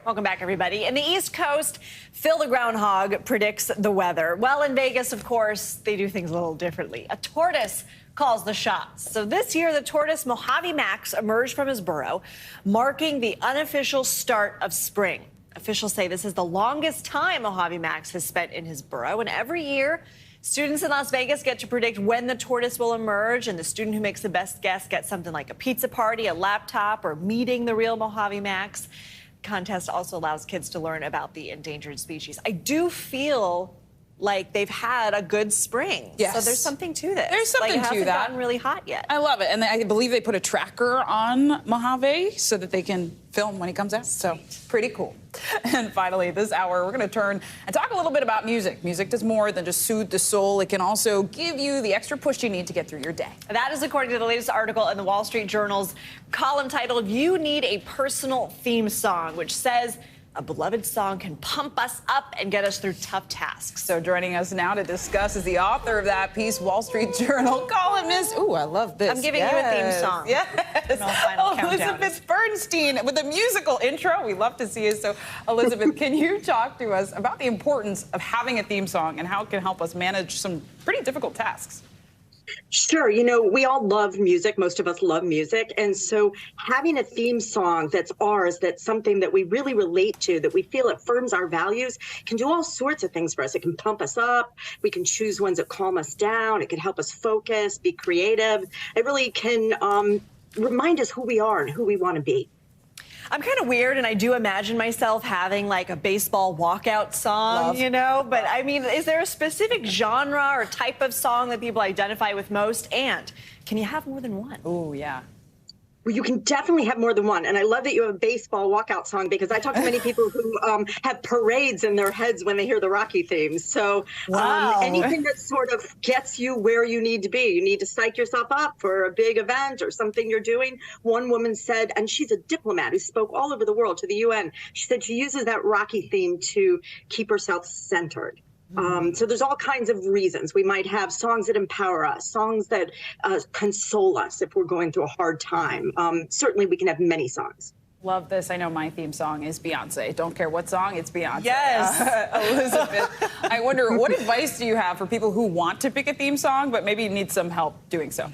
S2: Welcome back, everybody. In the East Coast, Phil the Groundhog predicts the weather. Well, in Vegas, of course, they do things a little differently. A tortoise calls the shots. So this year, the tortoise Mojave Max emerged from his burrow, marking the unofficial start of spring. Officials say this is the longest time Mojave Max has spent in his burrow, and every year, students in Las Vegas get to predict when the tortoise will emerge, and the student who makes the best guess gets something like a pizza party, a laptop, or meeting the real Mojave Max. Contest also allows kids to learn about the endangered species. I do feel like they've had a good spring.
S1: Yes.
S2: So there's something to this.
S1: There's something
S2: like, it
S1: to
S2: hasn't
S1: that.
S2: gotten really hot yet.
S1: I love it. And I believe they put a tracker on Mojave so that they can film when he comes out. So pretty cool. And finally, this hour, we're going to turn and talk a little bit about music. Music does more than just soothe the soul. It can also give you the extra push you need to get through your day.
S2: That is according to the latest article in the Wall Street Journal's column titled, "You Need a Personal Theme Song," which says a beloved song can pump us up and get us through tough tasks.
S1: So joining us now to discuss is the author of that piece, Wall Street Journal columnist. Ooh, I love this.
S2: I'm giving you a theme song.
S1: Yes.
S2: Elizabeth
S1: Elizabeth Bernstein with a musical intro. We love to see it. So, Elizabeth, can you talk to us about the importance of having a theme song and how it can help us manage some pretty difficult tasks?
S5: Sure. We all love music. Most of us love music. And so having a theme song that's ours, that's something that we really relate to, that we feel affirms our values, can do all sorts of things for us. It can pump us up. We can choose ones that calm us down. It can help us focus, be creative. It really can remind us who we are and who we want to be.
S2: I'm kind of weird, and I do imagine myself having like a baseball walkout song, but I mean, is there a specific genre or type of song that people identify with most? And can you have more than one?
S1: Oh, yeah.
S5: Well, you can definitely have more than one. And I love that you have a baseball walkout song, because I talk to many people who have parades in their heads when they hear the Rocky theme. So anything that sort of gets you where you need to be. You need to psych yourself up for a big event or something you're doing. One woman said, and she's a diplomat who spoke all over the world to the UN, she said she uses that Rocky theme to keep herself centered. So there's all kinds of reasons. We might have songs that empower us, songs that console us if we're going through a hard time. Certainly we can have many songs.
S1: Love this. I know my theme song is Beyonce. Don't care what song, it's Beyonce.
S2: Yes.
S1: Elizabeth, I wonder, what advice do you have for people who want to pick a theme song, but maybe need some help doing so?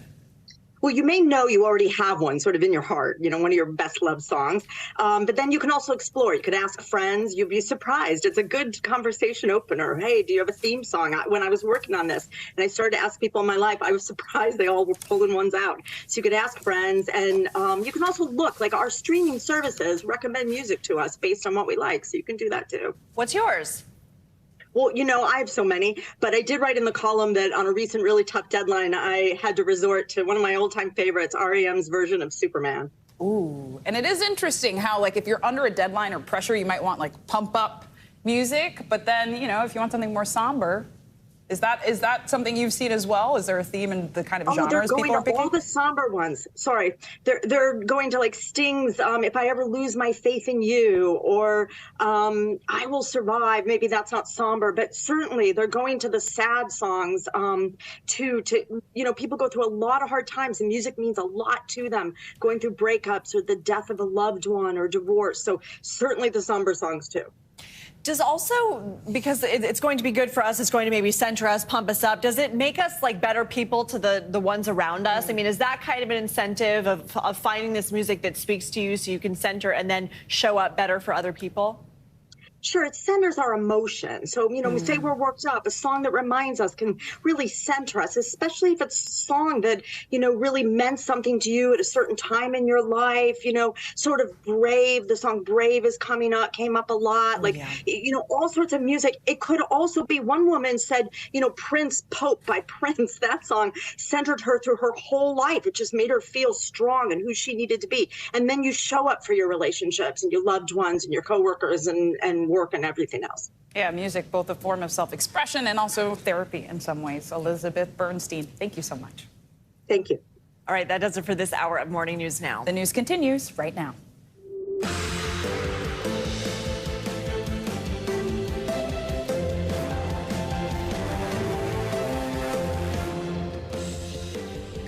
S5: Well, you may know you already have one sort of in your heart, one of your best loved songs. But then you can also explore. You could ask friends. You'd be surprised. It's a good conversation opener. Hey, do you have a theme song? When I was working on this and I started to ask people in my life, I was surprised they all were pulling ones out. So you could ask friends, and you can also look, like our streaming services recommend music to us based on what we like. So you can do that too.
S2: What's yours?
S5: Well, I have so many, but I did write in the column that on a recent really tough deadline, I had to resort to one of my old-time favorites, R.E.M's version of Superman.
S1: Ooh, and it is interesting how, like, if you're under a deadline or pressure, you might want, like, pump-up music, but then, if you want something more somber, is that something you've seen as well? Is there a theme in the kind of genres people are picking?
S5: All the somber ones. Sorry, they're going to like Sting's "If I Ever Lose My Faith in You," or "I Will Survive." Maybe that's not somber, but certainly they're going to the sad songs. People go through a lot of hard times, and music means a lot to them. Going through breakups or the death of a loved one or divorce. So certainly the somber songs too.
S2: Does also, because it's going to be good for us, it's going to maybe center us, pump us up, does it make us like better people to the ones around us? I mean, is that kind of an incentive of finding this music that speaks to you so you can center and then show up better for other people?
S5: Sure, it centers our emotion. So, we say we're worked up. A song that reminds us can really center us, especially if it's a song that, really meant something to you at a certain time in your life. Sort of Brave. The song Brave came up a lot. All sorts of music. It could also be, one woman said, Prince, Pope by Prince. That song centered her through her whole life. It just made her feel strong and who she needed to be. And then you show up for your relationships and your loved ones and your coworkers and work and everything else.
S1: Yeah, music, both a form of self-expression and also therapy in some ways. Elizabeth Bernstein, thank you so much.
S5: Thank you.
S2: All right, that does it for this hour of Morning News Now.
S1: The news continues right now.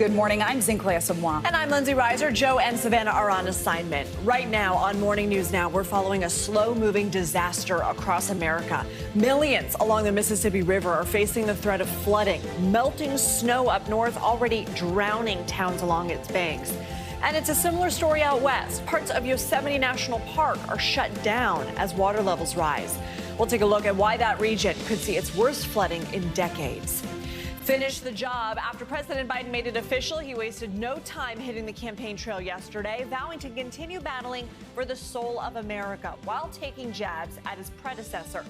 S1: Good morning. I'm Zinklea Samoa.
S2: And I'm Lindsay Reiser. Joe and Savannah are on assignment. Right now on Morning News Now, we're following a slow-moving disaster across America. Millions along the Mississippi River are facing the threat of flooding. Melting snow up north already drowning towns along its banks. And it's a similar story out west. Parts of Yosemite National Park are shut down as water levels rise. We'll take a look at why that region could see its worst flooding in decades. Finish the job. After President Biden made it official, he wasted no time hitting the campaign trail yesterday, vowing to continue battling for the soul of America while taking jabs at his predecessor.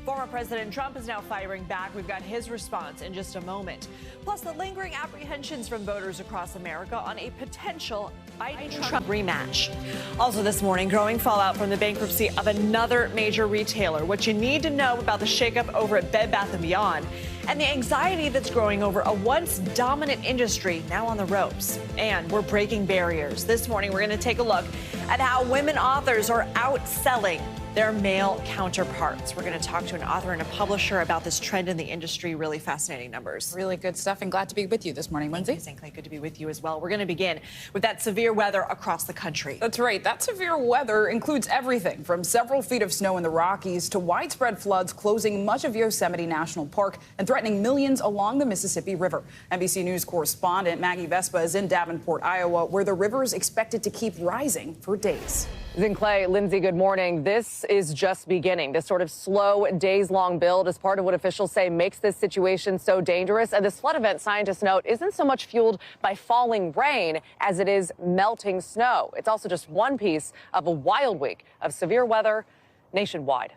S2: Former President Trump is now firing back. We've got his response in just a moment. Plus, the lingering apprehensions from voters across America on a potential Biden-Trump rematch. Also this morning, growing fallout from the bankruptcy of another major retailer. What you need to know about the shakeup over at Bed Bath & Beyond. And the anxiety that's growing over a once dominant industry now on the ropes. And we're breaking barriers. This morning, we're going to take a look at how women authors are outselling their male counterparts. We're going to talk to an author and a publisher about this trend in the industry. Really fascinating numbers.
S1: Really good stuff, and glad to be with you this morning, Lindsay.
S2: Thank you, good to be with you as well. We're going to begin with that severe weather across the country.
S1: That's right. That severe weather includes everything from several feet of snow in the Rockies to widespread floods closing much of Yosemite National Park and threatening millions along the Mississippi River. NBC News correspondent Maggie Vespa is in Davenport, Iowa, where the river is expected to keep rising for days.
S6: Zinklea, Lindsay, good morning. This is just beginning. This sort of slow, days-long build is part of what officials say makes this situation so dangerous. And this flood event, scientists note, isn't so much fueled by falling rain as it is melting snow. It's also just one piece of a wild week of severe weather nationwide.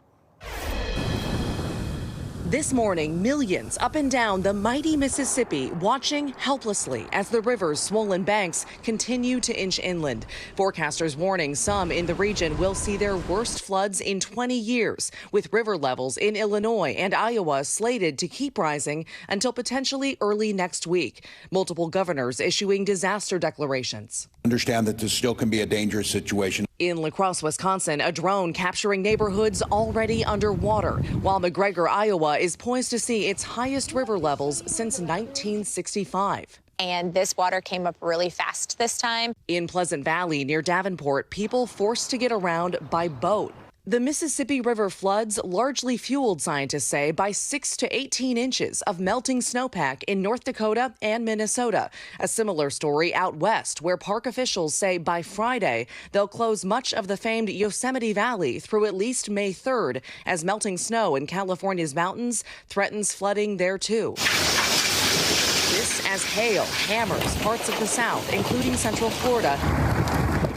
S7: This morning, millions up and down the mighty Mississippi watching helplessly as the river's swollen banks continue to inch inland. Forecasters warning some in the region will see their worst floods in 20 years, with river levels in Illinois and Iowa slated to keep rising until potentially early next week. Multiple governors issuing disaster declarations.
S23: Understand that this still can be a dangerous situation.
S7: In La Crosse, Wisconsin, a drone capturing neighborhoods already underwater, while McGregor, Iowa, is poised to see its highest river levels since 1965.
S24: And this water came up really fast this time.
S7: In Pleasant Valley near Davenport, people forced to get around by boat. The Mississippi River floods largely fueled, scientists say, by 6 to 18 inches of melting snowpack in North Dakota and Minnesota. A similar story out west, where park officials say by Friday they'll close much of the famed Yosemite Valley through at least May 3rd, as melting snow in California's mountains threatens flooding there too. This as hail hammers parts of the South, including Central Florida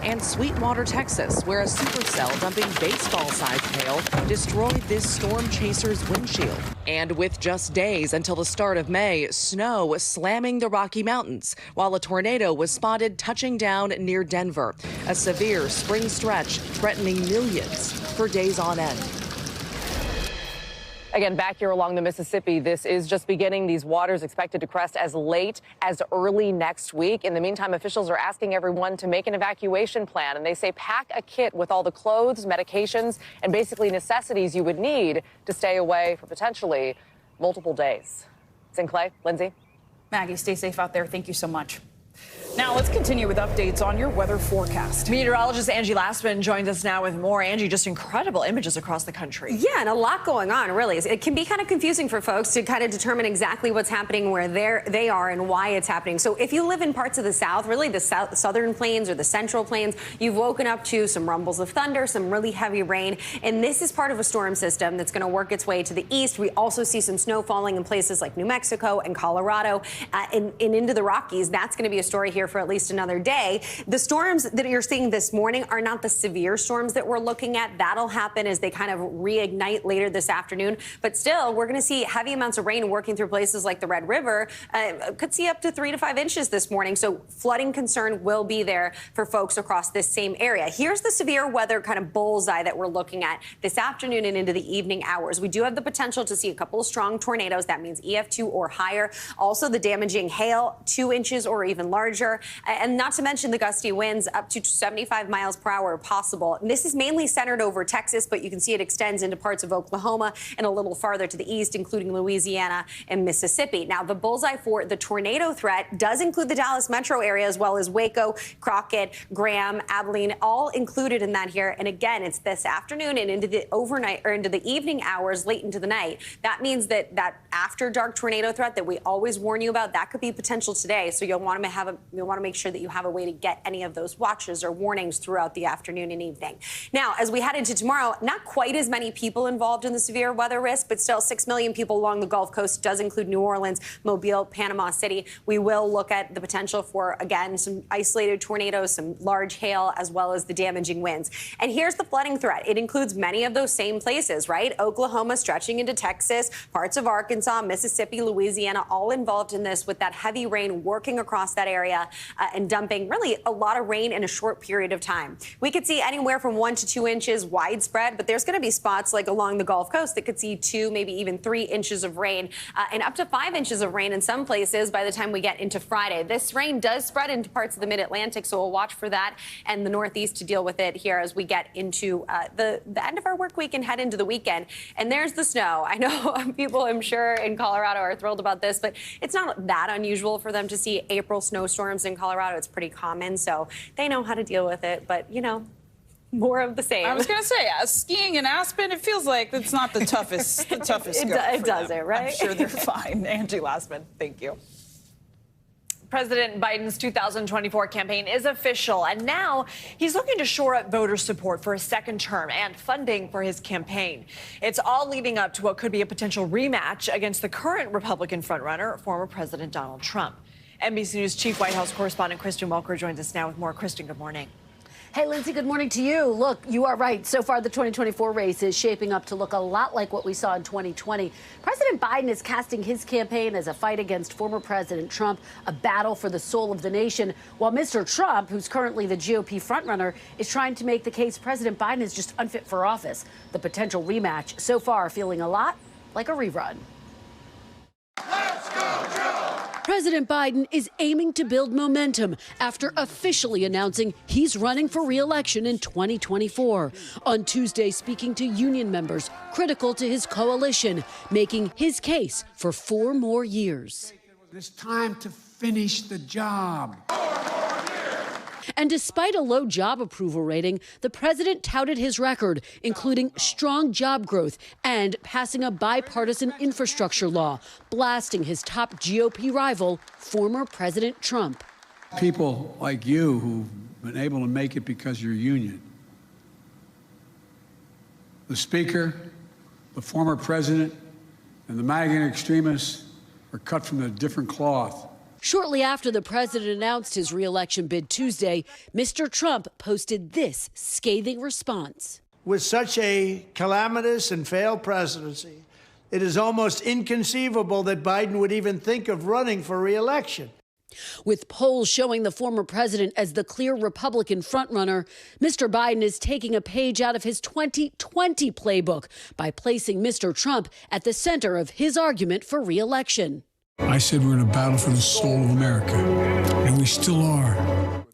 S7: and Sweetwater, Texas, where a supercell dumping baseball-sized hail destroyed this storm chaser's windshield. And with just days until the start of May, snow slamming the Rocky Mountains, while a tornado was spotted touching down near Denver. A severe spring stretch threatening millions for days on end.
S6: Again, back here along the Mississippi, this is just beginning. These waters expected to crest as late as early next week. In the meantime, officials are asking everyone to make an evacuation plan, and they say pack a kit with all the clothes, medications, and basically necessities you would need to stay away for potentially multiple days. Zinklea, Lindsay.
S1: Maggie, stay safe out there. Thank you so much. Now let's continue with updates on your weather forecast.
S2: Meteorologist Angie Lastman joins us now with more. Angie, just incredible images across the country.
S25: Yeah, and a lot going on, really. It can be kind of confusing for folks to kind of determine exactly what's happening where they are and why it's happening. So if you live in parts of the South, really the southern plains or the central plains, you've woken up to some rumbles of thunder, some really heavy rain, and this is part of a storm system that's going to work its way to the east. We also see some snow falling in places like New Mexico and Colorado and into the Rockies. That's going to be a story here for at least another day. The storms that you're seeing this morning are not the severe storms that we're looking at. That'll happen as they kind of reignite later this afternoon. But still, we're going to see heavy amounts of rain working through places like the Red River. Could see up to 3 to 5 inches this morning. So flooding concern will be there for folks across this same area. Here's the severe weather kind of bullseye that we're looking at this afternoon and into the evening hours. We do have the potential to see a couple of strong tornadoes. That means EF2 or higher. Also, the damaging hail, 2 inches or even larger. temperature, and not to mention the gusty winds up to 75 miles per hour possible. And this is mainly centered over Texas, but you can see it extends into parts of Oklahoma and a little farther to the east, including Louisiana and Mississippi. Now, the bullseye for the tornado threat does include the Dallas metro area, as well as Waco, Crockett, Graham, Abilene, all included in that here. And again, it's this afternoon and into the overnight or into the evening hours, late into the night. That means that after dark tornado threat that we always warn you about, that could be potential today. So you'll want to make sure that you have a way to get any of those watches or warnings throughout the afternoon and evening. Now, as we head into tomorrow, not quite as many people involved in the severe weather risk, but still 6 million people along the Gulf Coast. Does include New Orleans, Mobile, Panama City. We will look at the potential for, again, some isolated tornadoes, some large hail, as well as the damaging winds. And here's the flooding threat. It includes many of those same places, right? Oklahoma stretching into Texas, parts of Arkansas, Mississippi, Louisiana, all involved in this with that heavy rain working across that area and dumping really a lot of rain in a short period of time. We could see anywhere from 1 to 2 inches widespread, but there's going to be spots like along the Gulf Coast that could see 2, maybe even 3 inches of rain and up to 5 inches of rain in some places by the time we get into Friday. This rain does spread into parts of the mid-Atlantic, so we'll watch for that and the Northeast to deal with it here as we get into the end of our work week and head into the weekend. And there's the snow. I know people, I'm sure, in Colorado are thrilled about this, but it's not that unusual for them to see April snowstorms in Colorado. It's pretty common, so they know how to deal with it. But, you know, more of the same.
S1: I was going to say, skiing in Aspen, it feels like it's not the toughest,
S25: It doesn't, right?
S1: I'm sure they're fine. Angie Lastman, thank you.
S2: President Biden's 2024 campaign is official, and now he's looking to shore up voter support for a second term and funding for his campaign. It's all leading up to what could be a potential rematch against the current Republican frontrunner, former President Donald Trump. NBC News Chief White House correspondent Kristen Welker joins us now with more. Kristen, good morning.
S8: Hey, Lindsay, good morning to you. Look, you are right. So far, the 2024 race is shaping up to look a lot like what we saw in 2020. President Biden is casting his campaign as a fight against former President Trump, a battle for the soul of the nation, while Mr. Trump, who's currently the GOP frontrunner, is trying to make the case President Biden is just unfit for office. The potential rematch so far feeling a lot like a rerun. President Biden is aiming to build momentum after officially announcing he's running for re-election in 2024. On Tuesday, speaking to union members critical to his coalition, making his case for 4 more years.
S9: It's time to finish the job.
S8: And despite a low job approval rating, the president touted his record, including strong job growth and passing a bipartisan infrastructure law, blasting his top GOP rival, former President Trump.
S9: People like you who've been able to make it because of your union. The Speaker, the former president, and the MAGA extremists are cut from a different cloth.
S8: Shortly after the president announced his re-election bid Tuesday, Mr. Trump posted this scathing response.
S10: With such a calamitous and failed presidency, it is almost inconceivable that Biden would even think of running for re-election.
S8: With polls showing the former president as the clear Republican frontrunner, Mr. Biden is taking a page out of his 2020 playbook by placing Mr. Trump at the center of his argument for re-election.
S9: I said we're in a battle for the soul of America, and we still are.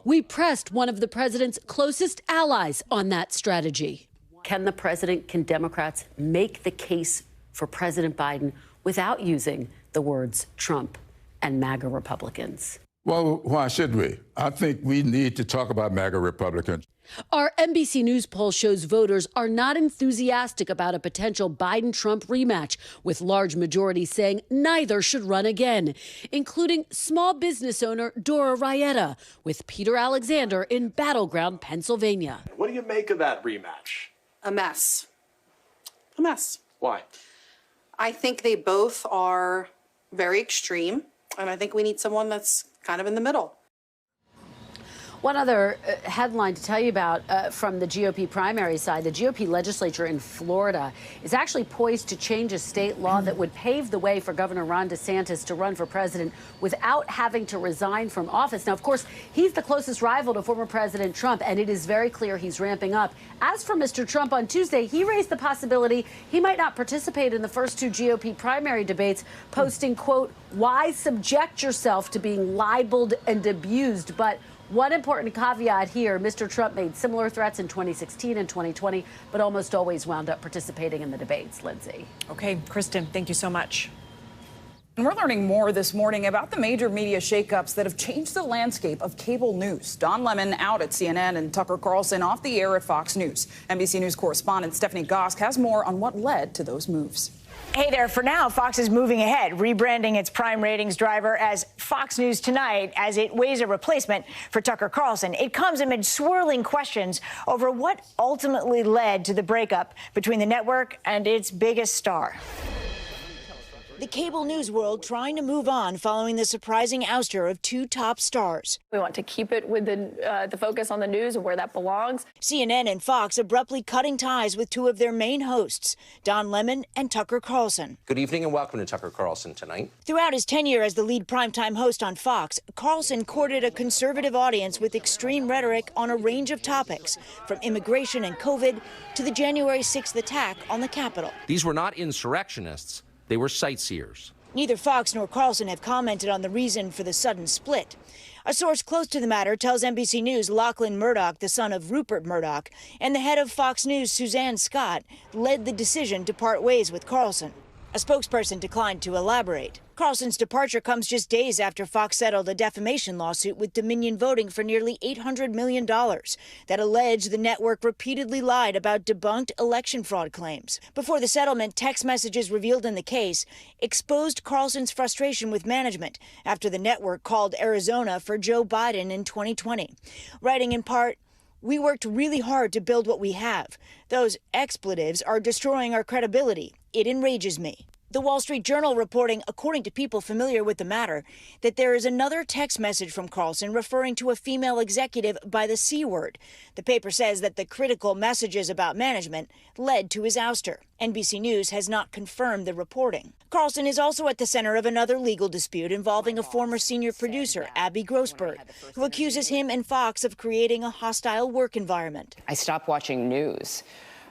S8: We pressed one of the president's closest allies on that strategy. Can Democrats make the case for President Biden without using the words Trump and MAGA Republicans?
S11: Well, why should we? I think we need to talk about MAGA Republicans.
S8: Our NBC News poll shows voters are not enthusiastic about a potential Biden-Trump rematch, with large majorities saying neither should run again, including small business owner Dora Rieta with Peter Alexander in Battleground, Pennsylvania.
S12: What do you make of that rematch?
S26: A mess. A mess.
S12: Why?
S26: I think they both are very extreme, and I think we need someone that's kind of in the middle.
S8: One other headline to tell you about from the GOP primary side, the GOP legislature in Florida is actually poised to change a state law that would pave the way for Governor Ron DeSantis to run for president without having to resign from office. Now, of course, he's the closest rival to former President Trump, and it is very clear he's ramping up. As for Mr. Trump, on Tuesday, he raised the possibility he might not participate in the first two GOP primary debates, posting, quote, "Why subject yourself to being libeled and abused?" But one important caveat here, Mr. Trump made similar threats in 2016 and 2020, but almost always wound up participating in the debates. Lindsay.
S2: Okay, Kristen, thank you so much.
S1: And we're learning more this morning about the major media shakeups that have changed the landscape of cable news. Don Lemon out at CNN and Tucker Carlson off the air at Fox News. NBC News correspondent Stephanie Gosk has more on what led to those moves.
S13: Hey there. For now, Fox is moving ahead, rebranding its prime ratings driver as Fox News Tonight as it weighs a replacement for Tucker Carlson. It comes amid swirling questions over what ultimately led to the breakup between the network and its biggest star. The cable news world trying to move on following the surprising ouster of two top stars.
S14: We want to keep it with the focus on the news and where that belongs.
S13: CNN and Fox abruptly cutting ties with two of their main hosts, Don Lemon and Tucker Carlson.
S15: Good evening and welcome to Tucker Carlson Tonight.
S13: Throughout his tenure as the lead primetime host on Fox, Carlson courted a conservative audience with extreme rhetoric on a range of topics, from immigration and COVID to the January 6th attack on the Capitol.
S15: These were not insurrectionists. They were sightseers.
S13: Neither Fox nor Carlson have commented on the reason for the sudden split. A source close to the matter tells NBC News Lachlan Murdoch, the son of Rupert Murdoch, and the head of Fox News, Suzanne Scott, led the decision to part ways with Carlson. A spokesperson declined to elaborate. Carlson's departure comes just days after Fox settled a defamation lawsuit with Dominion Voting for nearly $800 million that alleged the network repeatedly lied about debunked election fraud claims. Before the settlement, text messages revealed in the case exposed Carlson's frustration with management after the network called Arizona for Joe Biden in 2020, writing in part, "We worked really hard to build what we have. Those expletives are destroying our credibility. It enrages me." The Wall Street Journal reporting, according to people familiar with the matter, that there is another text message from Carlson referring to a female executive by the C word. The paper says that the critical messages about management led to his ouster. NBC News has not confirmed the reporting. Carlson is also at the center of another legal dispute involving a former senior producer, Abby Grossberg, who accuses him and Fox of creating a hostile work environment.
S16: I stopped watching news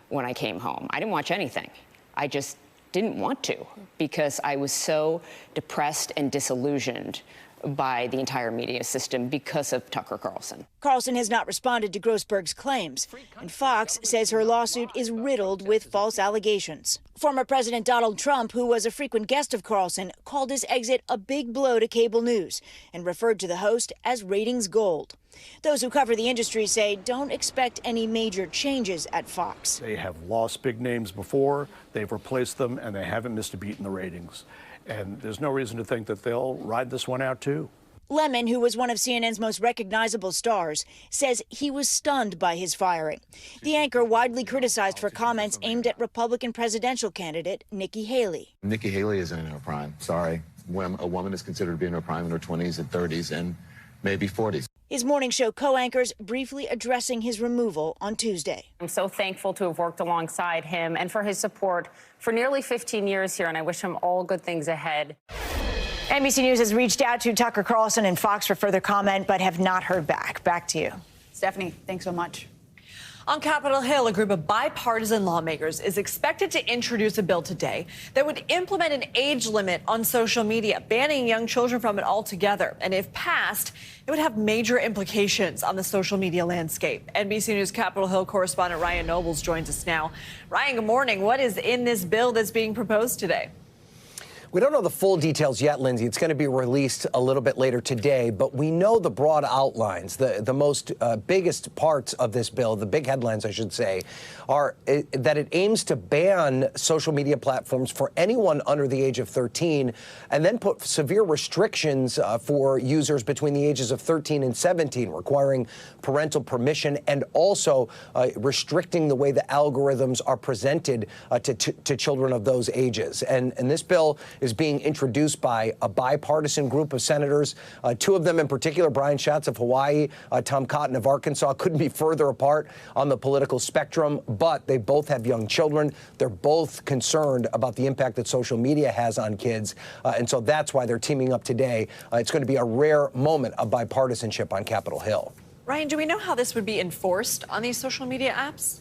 S16: when I came home. I didn't watch anything. I just didn't want to because I was so depressed and disillusioned by the entire media system because of Tucker Carlson.
S13: Carlson has not responded to Grossberg's claims, and Fox says her lawsuit is riddled with false allegations. Former President Donald Trump, who was a frequent guest of Carlson, called his exit a big blow to cable news and referred to the host as ratings gold. Those who cover the industry say don't expect any major changes at Fox.
S17: They have lost big names before, they've replaced them, and they haven't missed a beat in the ratings. And there's no reason to think that they'll ride this one out, too.
S13: Lemon, who was one of CNN's most recognizable stars, says he was stunned by his firing. The anchor widely criticized for comments aimed at Republican presidential candidate Nikki Haley.
S19: Nikki Haley isn't in her prime. Sorry. When a woman is considered to be in her prime in her 20s and 30s and maybe 40s.
S13: His morning show co-anchors briefly addressing his removal on Tuesday.
S27: I'm so thankful to have worked alongside him and for his support for nearly 15 years here, and I wish him all good things ahead.
S13: NBC News has reached out to Tucker Carlson and Fox for further comment, but have not heard back. Back to you.
S1: Stephanie, thanks so much.
S2: On Capitol Hill, a group of bipartisan lawmakers is expected to introduce a bill today that would implement an age limit on social media, banning young children from it altogether. And if passed, it would have major implications on the social media landscape. NBC News Capitol Hill correspondent Ryan Nobles joins us now. Ryan, good morning. What is in this bill that's being proposed today?
S28: We don't know the full details yet, Lindsay. It's going to be released a little bit later today, but we know the broad outlines. The most biggest parts of this bill, the big headlines, I should say, are that it aims to ban social media platforms for anyone under the age of 13 and then put severe restrictions for users between the ages of 13 and 17, requiring parental permission and also restricting the way the algorithms are presented to children of those ages. And this bill is being introduced by a bipartisan group of senators. Two of them in particular, Brian Schatz of Hawaii, Tom Cotton of Arkansas, couldn't be further apart on the political spectrum, but they both have young children. They're both concerned about the impact that social media has on kids, and so that's why they're teaming up today. It's going to be a rare moment of bipartisanship on Capitol Hill.
S2: Ryan, do we know how this would be enforced on these social media apps?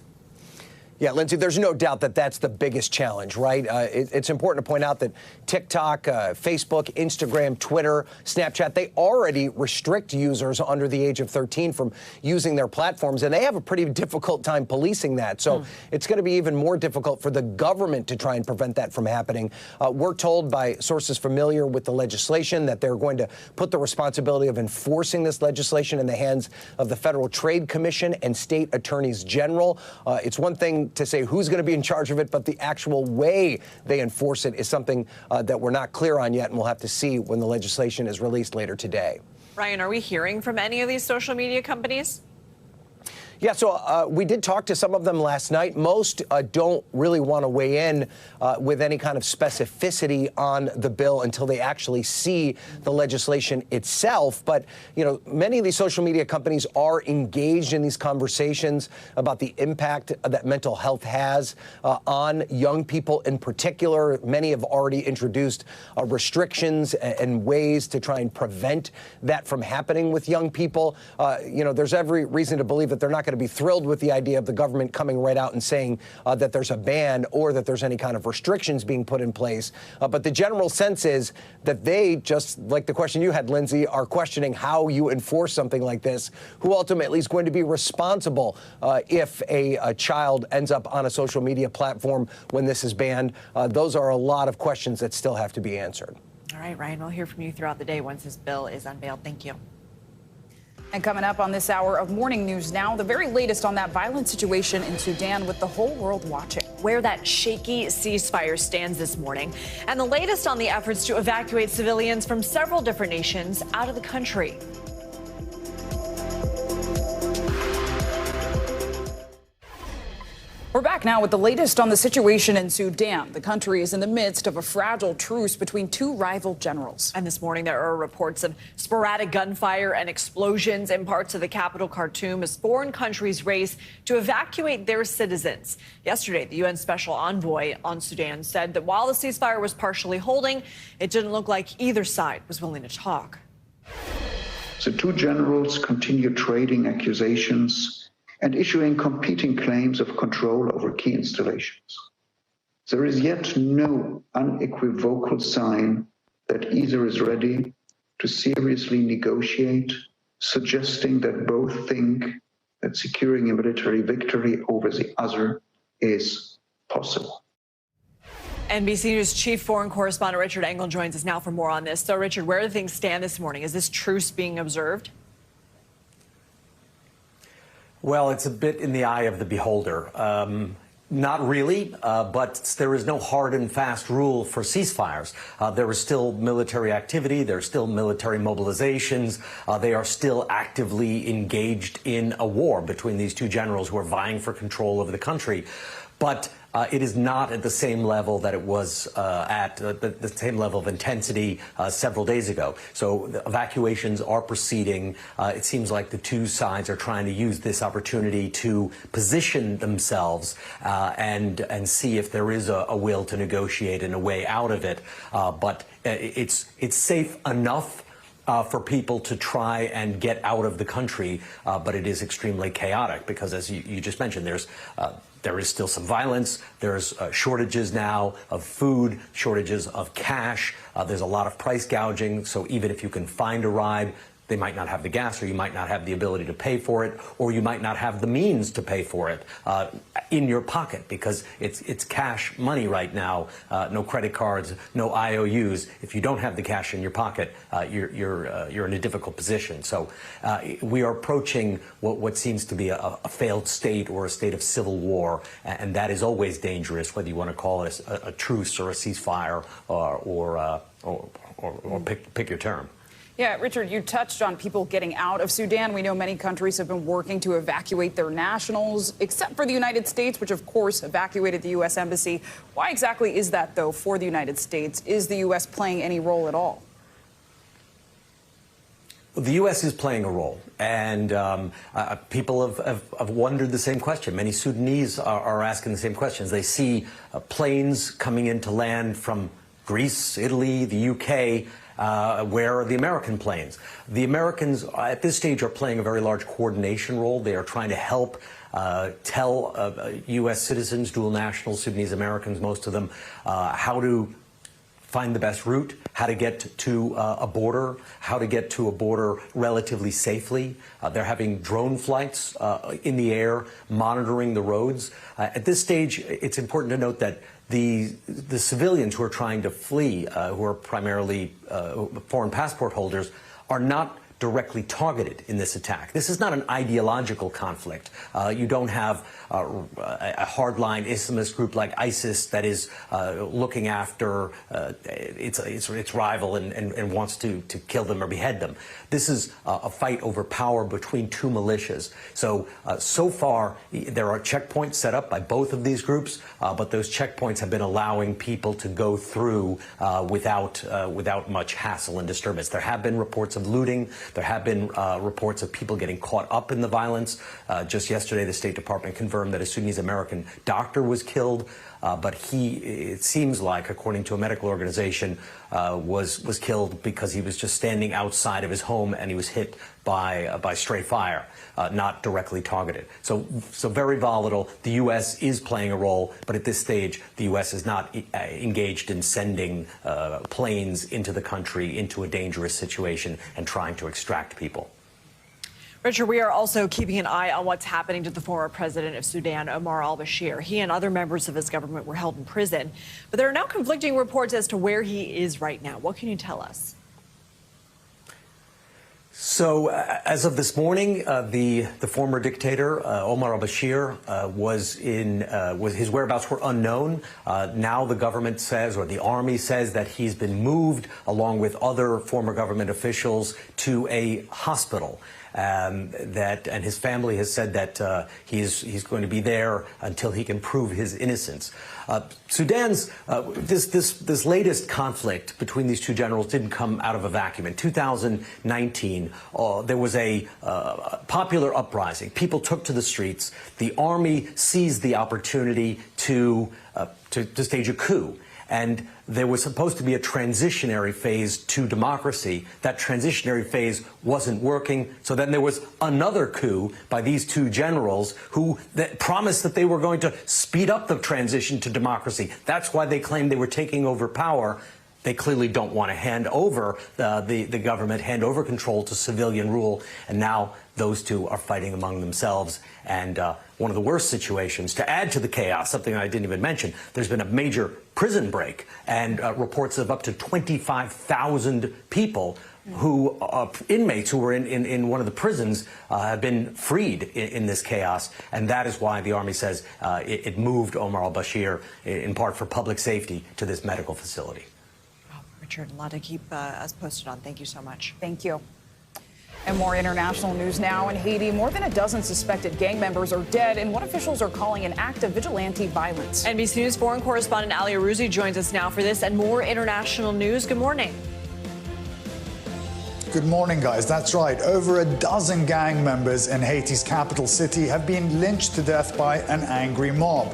S28: Yeah, Lindsay, there's no doubt that that's the biggest challenge, right? It's important to point out that TikTok, Facebook, Instagram, Twitter, Snapchat, they already restrict users under the age of 13 from using their platforms, and they have a pretty difficult time policing that. So it's going to be even more difficult for the government to try and prevent that from happening. We're told by sources familiar with the legislation that they're going to put the responsibility of enforcing this legislation in the hands of the Federal Trade Commission and state attorneys general. It's one thing to say who's going to be in charge of it, but the actual way they enforce it is something that we're not clear on yet, and we'll have to see when the legislation is released later today.
S2: Ryan, are we hearing from any of these social media companies?
S28: Yeah, so we did talk to some of them last night. Most don't really want to weigh in with any kind of specificity on the bill until they actually see the legislation itself. But, you know, many of these social media companies are engaged in these conversations about the impact that mental health has on young people in particular. Many have already introduced restrictions and ways to try and prevent that from happening with young people. You know, there's every reason to believe that they're not going to be thrilled with the idea of the government coming right out and saying that there's a ban or that there's any kind of restrictions being put in place. But the general sense is that they, just like the question you had, Lindsay, are questioning how you enforce something like this, who ultimately is going to be responsible if a child ends up on a social media platform when this is banned. Those are a lot of questions that still have to be answered.
S2: All right, Ryan, we'll hear from you throughout the day once this bill is unveiled. Thank you.
S1: And coming up on this hour of Morning News Now, the very latest on that violent situation in Sudan with the whole world watching.
S2: Where that shaky ceasefire stands this morning, and the latest on the efforts to evacuate civilians from several different nations out of the country.
S1: We're back now with the latest on the situation in Sudan. The country is in the midst of a fragile truce between two rival generals.
S2: And this morning, there are reports of sporadic gunfire and explosions in parts of the capital, Khartoum, as foreign countries race to evacuate their citizens. Yesterday, the UN Special Envoy on Sudan said that while the ceasefire was partially holding, it didn't look like either side was willing to talk.
S3: The two generals continue trading accusations and issuing competing claims of control over key installations. There is yet no unequivocal sign that either is ready to seriously negotiate, suggesting that both think that securing a military victory over the other is possible.
S2: NBC News chief foreign correspondent Richard Engel joins us now for more on this. So, Richard, where do things stand this morning? Is this truce being observed?
S4: Well, it's a bit in the eye of the beholder. Not really, but there is no hard and fast rule for ceasefires. There is still military activity. There are still military mobilizations. They are still actively engaged in a war between these two generals who are vying for control over the country. But it is not at the same level that it was at the same level of intensity several days ago. So the evacuations are proceeding. It seems like the two sides are trying to use this opportunity to position themselves and see if there is a will to negotiate and a way out of it. But it's safe enough for people to try and get out of the country, but it is extremely chaotic because, as you just mentioned, there is still some violence. There's shortages now of food, shortages of cash. There's a lot of price gouging. So even if you can find a ride, they might not have the gas, or you might not have the ability to pay for it, or you might not have the means to pay for it in your pocket, because it's cash money right now. No credit cards, no IOUs. If you don't have the cash in your pocket, you're in a difficult position. So we are approaching what seems to be a failed state or a state of civil war, and that is always dangerous, whether you want to call it a truce or a ceasefire or pick your term.
S1: Yeah, Richard, you touched on people getting out of Sudan. We know many countries have been working to evacuate their nationals, except for the United States, which, of course, evacuated the U.S. Embassy. Why exactly is that, though, for the United States? Is the U.S. playing any role at all?
S4: The U.S. is playing a role, and people have wondered the same question. Many Sudanese are asking the same questions. They see planes coming into land from Greece, Italy, the U.K., where are the American planes? The Americans at this stage are playing a very large coordination role. They are trying to help tell U.S. citizens, dual nationals, Sudanese Americans, most of them, how to find the best route, how to get to a border, how to get to a border relatively safely. They're having drone flights in the air, monitoring the roads. At this stage, it's important to note that the civilians who are trying to flee, who are primarily foreign passport holders, are not directly targeted in this attack. This is not an ideological conflict. You don't have a hardline Islamist group like ISIS that is looking after its rival and wants to kill them or behead them. This is a fight over power between two militias. So far, there are checkpoints set up by both of these groups, but those checkpoints have been allowing people to go through without much hassle and disturbance. There have been reports of looting. There have been reports of people getting caught up in the violence. Just yesterday, the State Department confirmed that a Sudanese American doctor was killed, but it seems like, according to a medical organization, was killed because he was just standing outside of his home and he was hit by stray fire, not directly targeted. So very volatile. The U.S. is playing a role, but at this stage, the U.S. is not engaged in sending planes into the country into a dangerous situation and trying to extract people.
S2: Richard, we are also keeping an eye on what's happening to the former president of Sudan, Omar al-Bashir. He and other members of his government were held in prison, but there are now conflicting reports as to where he is right now. What can you tell us?
S4: So, as of this morning, the former dictator, Omar al-Bashir, his whereabouts were unknown. Now the government says, or the army says, that he's been moved, along with other former government officials, to a hospital. And his family has said that he's going to be there until he can prove his innocence. Sudan's this latest conflict between these two generals didn't come out of a vacuum. In 2019, there was a popular uprising. People took to the streets. The army seized the opportunity to stage a coup. And there was supposed to be a transitionary phase to democracy. That transitionary phase wasn't working. So then there was another coup by these two generals who promised that they were going to speed up the transition to democracy. That's why they claimed they were taking over power. They clearly don't want to hand over the government, hand over control to civilian rule. And now those two are fighting among themselves. And one of the worst situations, to add to the chaos, something I didn't even mention, there's been a major prison break and reports of up to 25,000 people who inmates who were in one of the prisons have been freed in this chaos. And that is why the army says it moved Omar al-Bashir, in part for public safety, to this medical facility.
S2: Richard, a lot to keep us posted on. Thank you so much.
S1: Thank you. And more international news now. In Haiti, more than a dozen suspected gang members are dead in what officials are calling an act of vigilante violence.
S2: NBC News foreign correspondent Ali Arouzi joins us now for this and more international news. Good morning.
S5: Good morning, guys. That's right. Over a dozen gang members in Haiti's capital city have been lynched to death by an angry mob.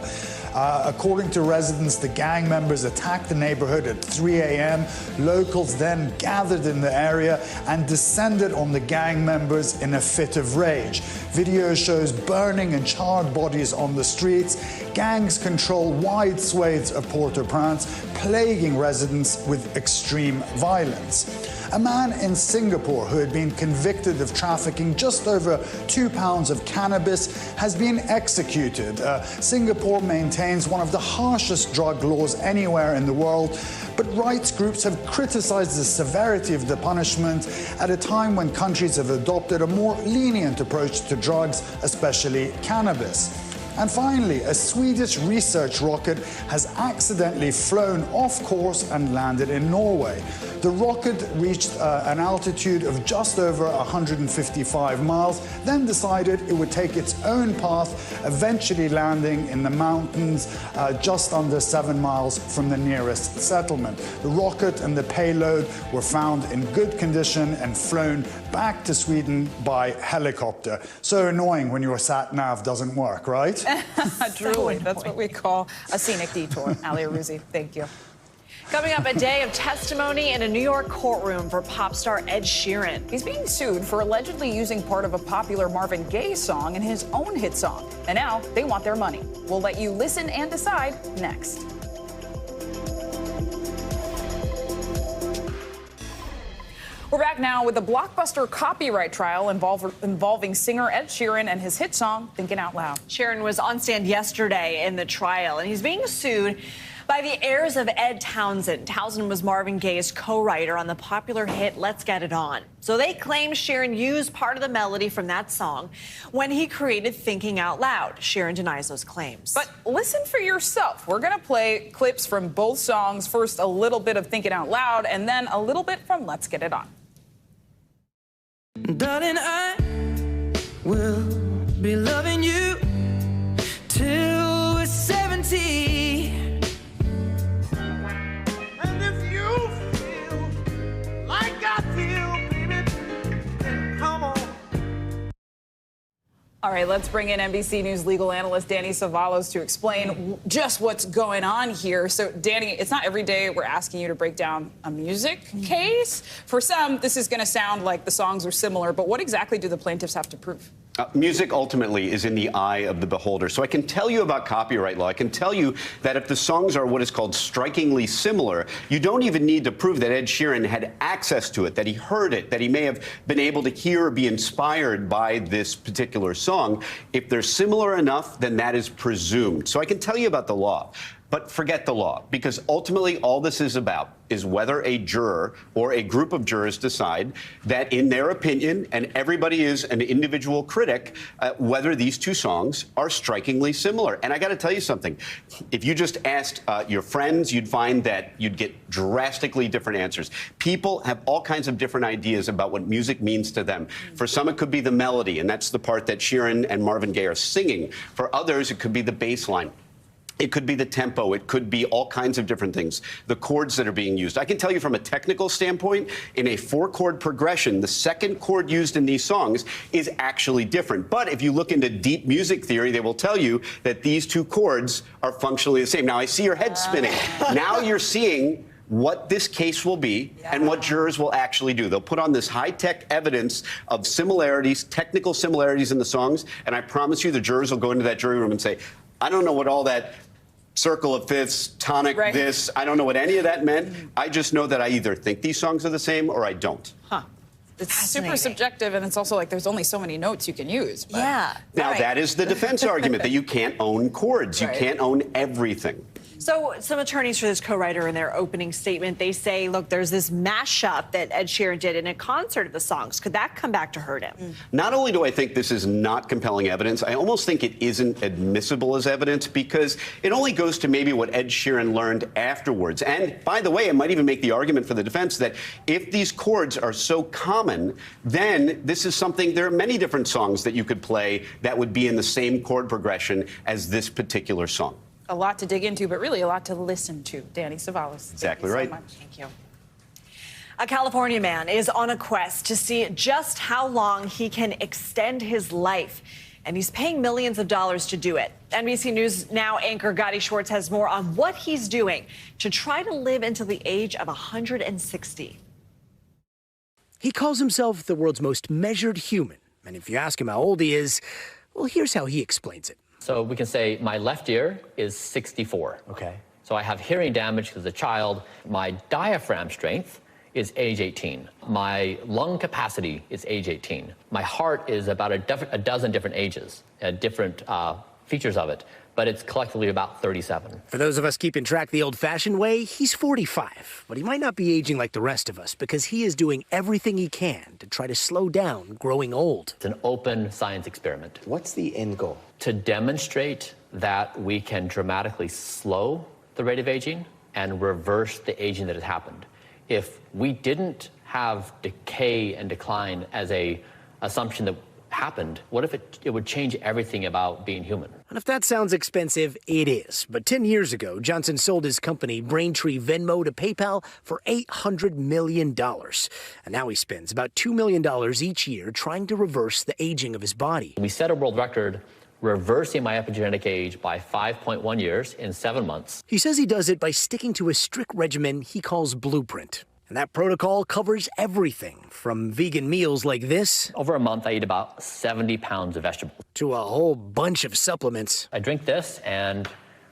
S5: According to residents, the gang members attacked the neighborhood at 3 a.m. Locals then gathered in the area and descended on the gang members in a fit of rage. Video shows burning and charred bodies on the streets. Gangs control wide swathes of Port-au-Prince, plaguing residents with extreme violence. A man in Singapore who had been convicted of trafficking just over 2 pounds of cannabis has been executed. Singapore maintains one of the harshest drug laws anywhere in the world, but rights groups have criticized the severity of the punishment at a time when countries have adopted a more lenient approach to drugs, especially cannabis. And finally, a Swedish research rocket has accidentally flown off course and landed in Norway. The rocket reached an altitude of just over 155 miles, then decided it would take its own path, eventually landing in the mountains just under 7 miles from the nearest settlement. The rocket and the payload were found in good condition and flown back to Sweden by helicopter. So annoying when your sat-nav doesn't work, right?
S1: Truly, that's what we call a scenic detour. Ali Arouzi, thank you.
S2: Coming up, a day of testimony in a New York courtroom for pop star Ed Sheeran.
S1: He's being sued for allegedly using part of a popular Marvin Gaye song in his own hit song. And now they want their money. We'll let you listen and decide next. We're back now with a blockbuster copyright trial involving singer Ed Sheeran and his hit song, Thinking Out Loud.
S2: Sheeran was on stand yesterday in the trial, and he's being sued by the heirs of Ed Townsend. Townsend was Marvin Gaye's co-writer on the popular hit Let's Get It On. So they claim Sheeran used part of the melody from that song when he created Thinking Out Loud. Sheeran denies those claims.
S1: But listen for yourself. We're going to play clips from both songs. First, a little bit of Thinking Out Loud, and then a little bit from Let's Get It On.
S6: Darling, I will be loving you till we're 70. And if you feel like I feel, baby, then come on.
S1: All right, let's bring in NBC News legal analyst Danny Savalos to explain just what's going on here. So, Danny, it's not every day we're asking you to break down a music case. For some, this is going to sound like the songs are similar, but what exactly do the plaintiffs have to prove?
S12: Music ultimately is in the eye of the beholder. So I can tell you about copyright law. I can tell you that if the songs are what is called strikingly similar, you don't even need to prove that Ed Sheeran had access to it, that he heard it, that he may have been able to hear or be inspired by this particular song. If they're similar enough, then that is presumed. So I can tell you about the law. But forget the law, because ultimately all this is about is whether a juror or a group of jurors decide that, in their opinion, and everybody is an individual critic, whether these two songs are strikingly similar. And I got to tell you something. If you just asked your friends, you'd find that you'd get drastically different answers. People have all kinds of different ideas about what music means to them. For some, it could be the melody, and that's the part that Sheeran and Marvin Gaye are singing. For others, it could be the bass line. It could be the tempo. It could be all kinds of different things, the chords that are being used. I can tell you from a technical standpoint, in a 4-chord progression, the second chord used in these songs is actually different. But if you look into deep music theory, they will tell you that these two chords are functionally the same. Now, I see your head spinning. Now you're seeing what this case will be and what jurors will actually do. They'll put on this high-tech evidence of similarities, technical similarities in the songs, and I promise you the jurors will go into that jury room and say, I don't know what all that circle of fifths, tonic this, I don't know what any of that meant. I just know that I either think these songs are the same or I don't.
S1: Huh. It's super subjective, and it's also like there's only so many notes you can use. But.
S2: Yeah.
S12: Now, that is the defense argument, that you can't own chords. You can't own everything.
S2: So some attorneys for this co-writer, in their opening statement, they say, look, there's this mashup that Ed Sheeran did in a concert of the songs. Could that come back to hurt him?
S12: Not only do I think this is not compelling evidence, I almost think it isn't admissible as evidence, because it only goes to maybe what Ed Sheeran learned afterwards. And by the way, it might even make the argument for the defense that if these chords are so common, then this is something, there are many different songs that you could play that would be in the same chord progression as this particular song.
S1: A lot to dig into, but really a lot to listen to. Danny Savalos.
S12: Exactly right.
S2: Thank you. A California man is on a quest to see just how long he can extend his life, and he's paying millions of dollars to do it. NBC News Now anchor Gotti Schwartz has more on what he's doing to try to live until the age of 160.
S7: He calls himself the world's most measured human, and if you ask him how old he is, well, here's how he explains it.
S18: So we can say my left ear is 64.
S7: Okay.
S18: So I have hearing damage as a child. My diaphragm strength is age 18. My lung capacity is age 18. My heart is about a dozen different ages, different features of it, but it's collectively about 37.
S7: For those of us keeping track the old-fashioned way, he's 45, but he might not be aging like the rest of us because he is doing everything he can to try to slow down growing old.
S18: It's an open science experiment.
S28: What's the end goal?
S18: to demonstrate that we can dramatically slow the rate of aging and reverse the aging that has happened. If we didn't have decay and decline as a assumption that happened, what if it would change everything about being human?
S7: And if that sounds expensive, it is. But 10 years ago, Johnson sold his company Braintree Venmo to PayPal for $800 million. And now he spends about $2 million each year trying to reverse the aging of his body.
S18: We set a world record reversing my epigenetic age by 5.1 years in 7 months.
S7: He says he does it by sticking to a strict regimen he calls Blueprint. And that protocol covers everything from vegan meals like this.
S18: Over a month, I eat about 70 pounds of vegetables.
S7: To a whole bunch of supplements.
S18: I drink this and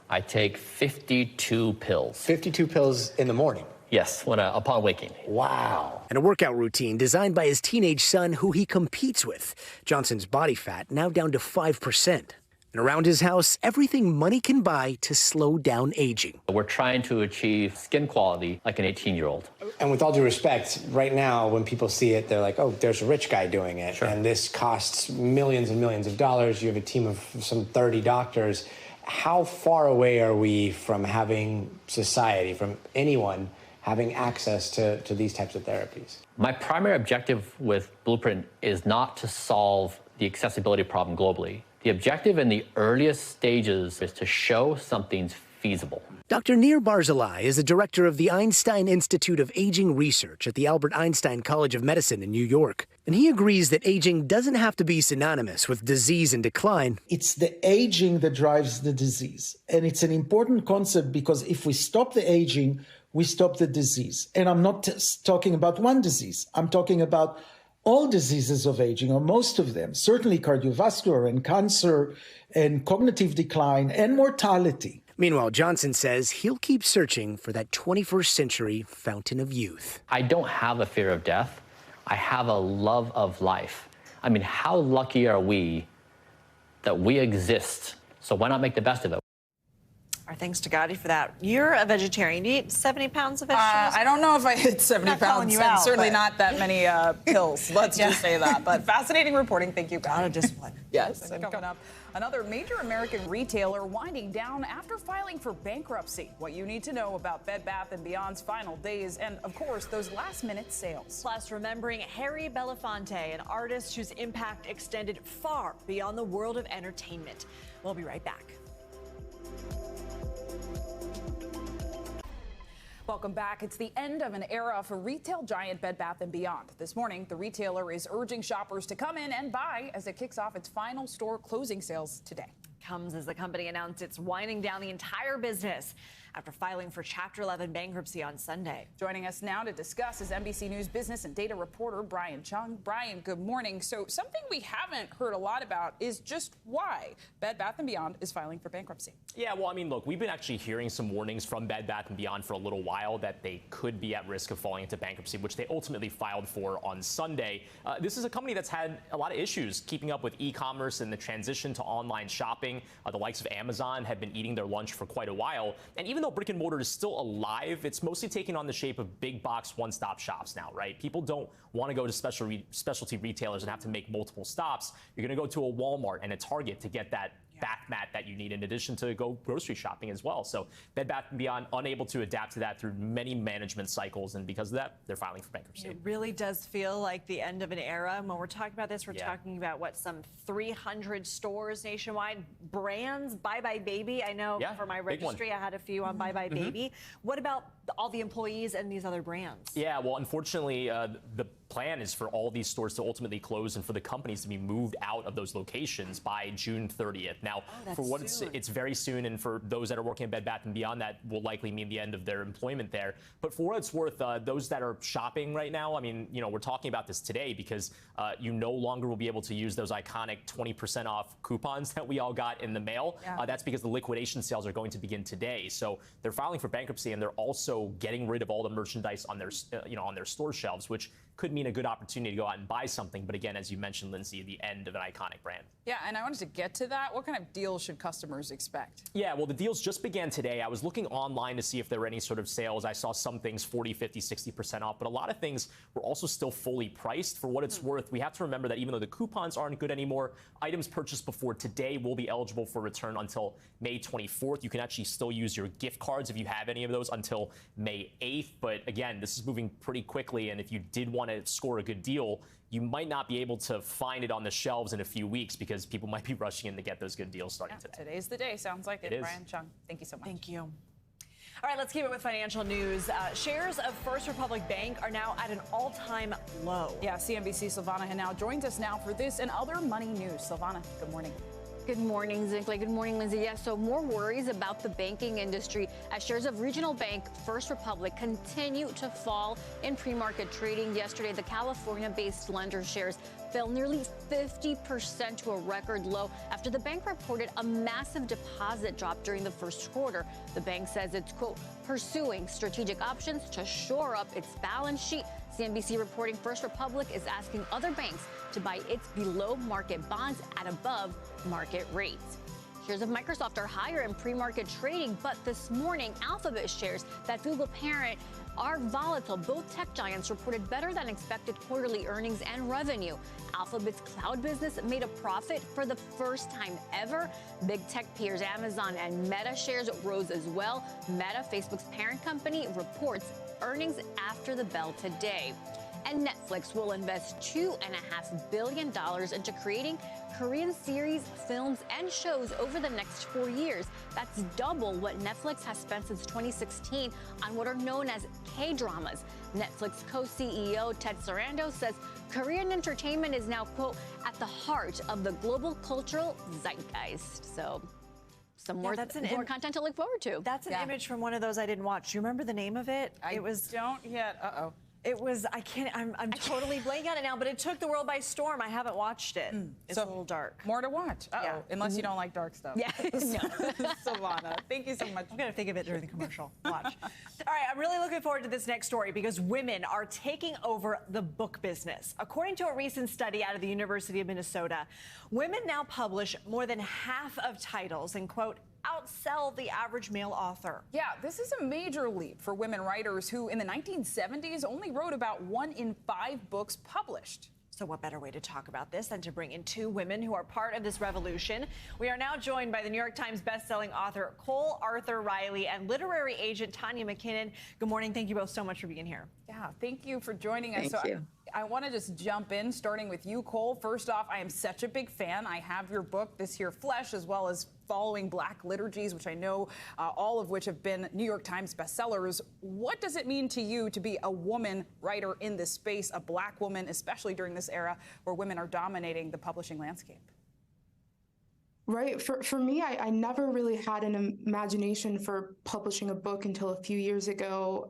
S18: I take 52 pills.
S28: 52 pills in the morning?
S18: Yes, upon waking.
S28: Wow.
S7: And a workout routine designed by his teenage son who he competes with. Johnson's body fat now down to 5%. And around his house, everything money can buy to slow down aging.
S18: We're trying to achieve skin quality like an 18-year-old.
S28: And with all due respect, right now, when people see it, they're like, oh, there's a rich guy doing it. Sure. And this costs millions and millions of dollars. You have a team of some 30 doctors. How far away are we from having society, from anyone having access to these types of therapies?
S18: My primary objective with Blueprint is not to solve the accessibility problem globally. The objective in the earliest stages is to show something's feasible.
S7: Dr. Nir Barzilai is the director of the Einstein Institute of Aging Research at the Albert Einstein College of Medicine in New York. And he agrees that aging doesn't have to be synonymous with disease and decline.
S9: It's the aging that drives the disease. And it's an important concept because if we stop the aging, we stop the disease. And I'm not talking about one disease. I'm talking about all diseases of aging, or most of them, certainly cardiovascular and cancer and cognitive decline and mortality.
S7: Meanwhile, Johnson says he'll keep searching for that 21st century fountain of youth.
S18: I don't have a fear of death. I have a love of life. I mean, how lucky are we that we exist? So why not make the best of it?
S2: Our thanks to Gotti for that. You're a vegetarian. You eat 70 pounds of vegetables?
S1: I don't know if I hit 70 pounds.
S2: You out,
S1: certainly not that many pills. Let's just say that. But fascinating reporting. Thank you, Gotti.
S2: Discipline.
S1: Yes. And coming up, another major American retailer winding down after filing for bankruptcy. What you need to know about Bed Bath & Beyond's final days and, of course, those last-minute sales.
S2: Plus, remembering Harry Belafonte, an artist whose impact extended far beyond the world of entertainment. We'll be right back.
S1: Welcome back. It's the end of an era for retail giant Bed Bath & Beyond. This morning, the retailer is urging shoppers to come in and buy as it kicks off its final store closing sales today.
S2: Comes as the company announced it's winding down the entire business after filing for Chapter 11 bankruptcy on Sunday.
S1: Joining us now to discuss is NBC News business and data reporter Brian Chung. Brian, good morning. So something we haven't heard a lot about is just why Bed Bath & Beyond is filing for bankruptcy.
S10: Yeah, well, I mean, look, we've been actually hearing some warnings from Bed Bath & Beyond for a little while that they could be at risk of falling into bankruptcy, which they ultimately filed for on Sunday. This is a company that's had a lot of issues keeping up with e-commerce and the transition to online shopping. The likes of Amazon have been eating their lunch for quite a while. And even though brick and mortar is still alive, it's mostly taking on the shape of big box one-stop shops now, right? People don't want to go to specialty retailers and have to make multiple stops. You're going to go to a Walmart and a Target to get that bath mat that you need in addition to go grocery shopping as well. So Bed Bath & Beyond unable to adapt to that through many management cycles, and because of that, they're filing for bankruptcy.
S2: It really does feel like the end of an era. And when we're talking about this, we're talking about what, some 300 stores nationwide, brands. Bye Bye Baby. I know for my registry, I had a few on Bye Bye Baby. What about all the employees and these other brands?
S10: Yeah, well, unfortunately, the plan is for all these stores to ultimately close and for the companies to be moved out of those locations by June 30th. Now, for what it's very soon, and for those that are working at Bed Bath & Beyond, that will likely mean the end of their employment there. But for what it's worth, those that are shopping right now, I mean, you know, we're talking about this today because you no longer will be able to use those iconic 20% off coupons that we all got in the mail. That's because the liquidation sales are going to begin today. So they're filing for bankruptcy, and they're also getting rid of all the merchandise on their, on their store shelves, which could mean a good opportunity to go out and buy something. But again, as you mentioned, Lindsay, the end of an iconic brand.
S1: Yeah, and I wanted to get to that. What kind of deals should customers expect?
S10: Yeah, well, the deals just began today. I was looking online to see if there were any sort of sales. I saw some things 40, 50, 60% off, but a lot of things were also still fully priced. For what it's worth, we have to remember that even though the coupons aren't good anymore, items purchased before today will be eligible for return until May 24th. You can actually still use your gift cards if you have any of those until May 8th. But again, this is moving pretty quickly, and if you did want to score a good deal, you might not be able to find it on the shelves in a few weeks because people might be rushing in to get those good deals starting today.
S1: Today's the day. Sounds like it.
S10: It is.
S1: Brian Chung, thank you so much.
S2: Thank you. All right, let's keep it with financial news. Shares of First Republic Bank are now at an all-time low.
S1: Yeah, CNBC's Silvana Henao joins us now for this and other money news. Silvana, good morning.
S11: Good morning, Zinkley. Good morning, Lindsay. Yes, so more worries about the banking industry as shares of regional bank First Republic continue to fall in pre-market trading. Yesterday, the California-based lender shares fell nearly 50% to a record low after the bank reported a massive deposit drop during the first quarter. The bank says it's, quote, pursuing strategic options to shore up its balance sheet. CNBC reporting First Republic is asking other banks to buy its below-market bonds at above-market rates. Shares of Microsoft are higher in pre-market trading, but this morning, Alphabet shares, that Google parent, are volatile. Both tech giants reported better than expected quarterly earnings and revenue. Alphabet's cloud business made a profit for the first time ever. Big tech peers Amazon and Meta shares rose as well. Meta, Facebook's parent company, reports earnings after the bell today. And Netflix will invest $2.5 billion into creating Korean series, films, and shows over the next 4 years. That's double what Netflix has spent since 2016 on what are known as K-dramas. Netflix co-CEO Ted Sarandos says Korean entertainment is now, quote, at the heart of the global cultural zeitgeist. So some more content to look forward to.
S2: That's an image from one of those I didn't watch. Do you remember the name of it?
S1: It was don't yet.
S2: It was, I'm totally blanking on it now, but it took the world by storm. I haven't watched it. It's a little dark.
S1: More to watch. Yeah. Unless you don't like dark stuff.
S2: Yeah.
S1: Savannah, thank you so much.
S2: I'm going to think of it during the commercial. Watch. All right, I'm really looking forward to this next story because women are taking over the book business. According to a recent study out of the University of Minnesota, women now publish more than half of titles and, quote, outsell the average male author.
S1: Yeah, this is a major leap for women writers who in the 1970s only wrote about 1 in 5 books published.
S2: So what better way to talk about this than to bring in 2 women who are part of this revolution? We are now joined by the New York Times bestselling author Cole Arthur Riley and literary agent Tanya McKinnon. Good morning. Thank you both so much for being here.
S1: Yeah, thank you for joining us.
S20: Thank you.
S1: I want to just jump in, starting with you, Cole. First off, I am such a big fan. I have your book, This Here Flesh, as well as Following Black Liturgies, which I know all of which have been New York Times bestsellers. What does it mean to you to be a woman writer in this space, a black woman, especially during this era where women are dominating the publishing landscape?
S20: Right. For me, I never really had an imagination for publishing a book until a few years ago.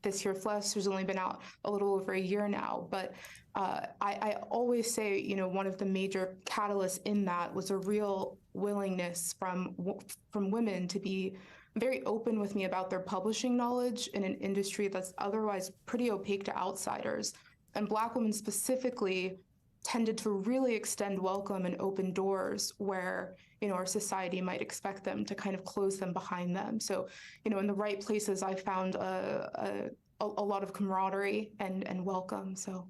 S20: This Here Flesh has only been out a little over a year now. But I always say, you know, one of the major catalysts in that was a real willingness from women to be very open with me about their publishing knowledge in an industry that's otherwise pretty opaque to outsiders. And Black women specifically tended to really extend welcome and open doors where, you know, our society might expect them to kind of close them behind them. So, you know, in the right places, I found a lot of camaraderie and welcome. So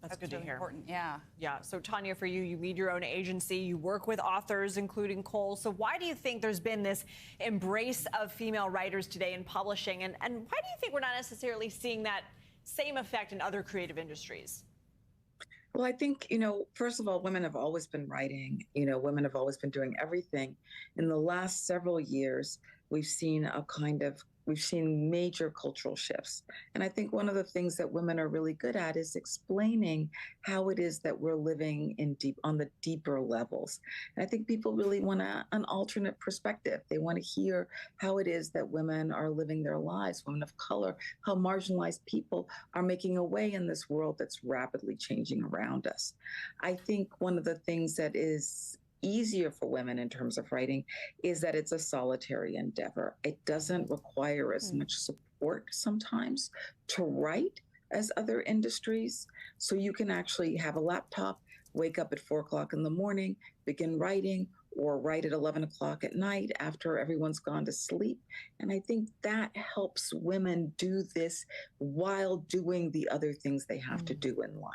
S2: that's good
S1: really
S2: to hear.
S1: Important. Yeah.
S2: Yeah. So Tanya, for you, you lead your own agency. You work with authors, including Cole. So why do you think there's been this embrace of female writers today in publishing? And why do you think we're not necessarily seeing that same effect in other creative industries?
S21: Well, I think, you know, first of all, women have always been writing. You know, women have always been doing everything. In the last several years, we've seen major cultural shifts. And I think one of the things that women are really good at is explaining how it is that we're living on the deeper levels. And I think people really want an alternate perspective. They want to hear how it is that women are living their lives, women of color, how marginalized people are making a way in this world that's rapidly changing around us. I think one of the things that is easier for women in terms of writing is that it's a solitary endeavor. It doesn't require as much support sometimes to write, as other industries. So you can actually have a laptop, wake up at 4 o'clock in the morning, begin writing, or write at 11 o'clock at night after everyone's gone to sleep. And I think that helps women do this while doing the other things they have to do in life.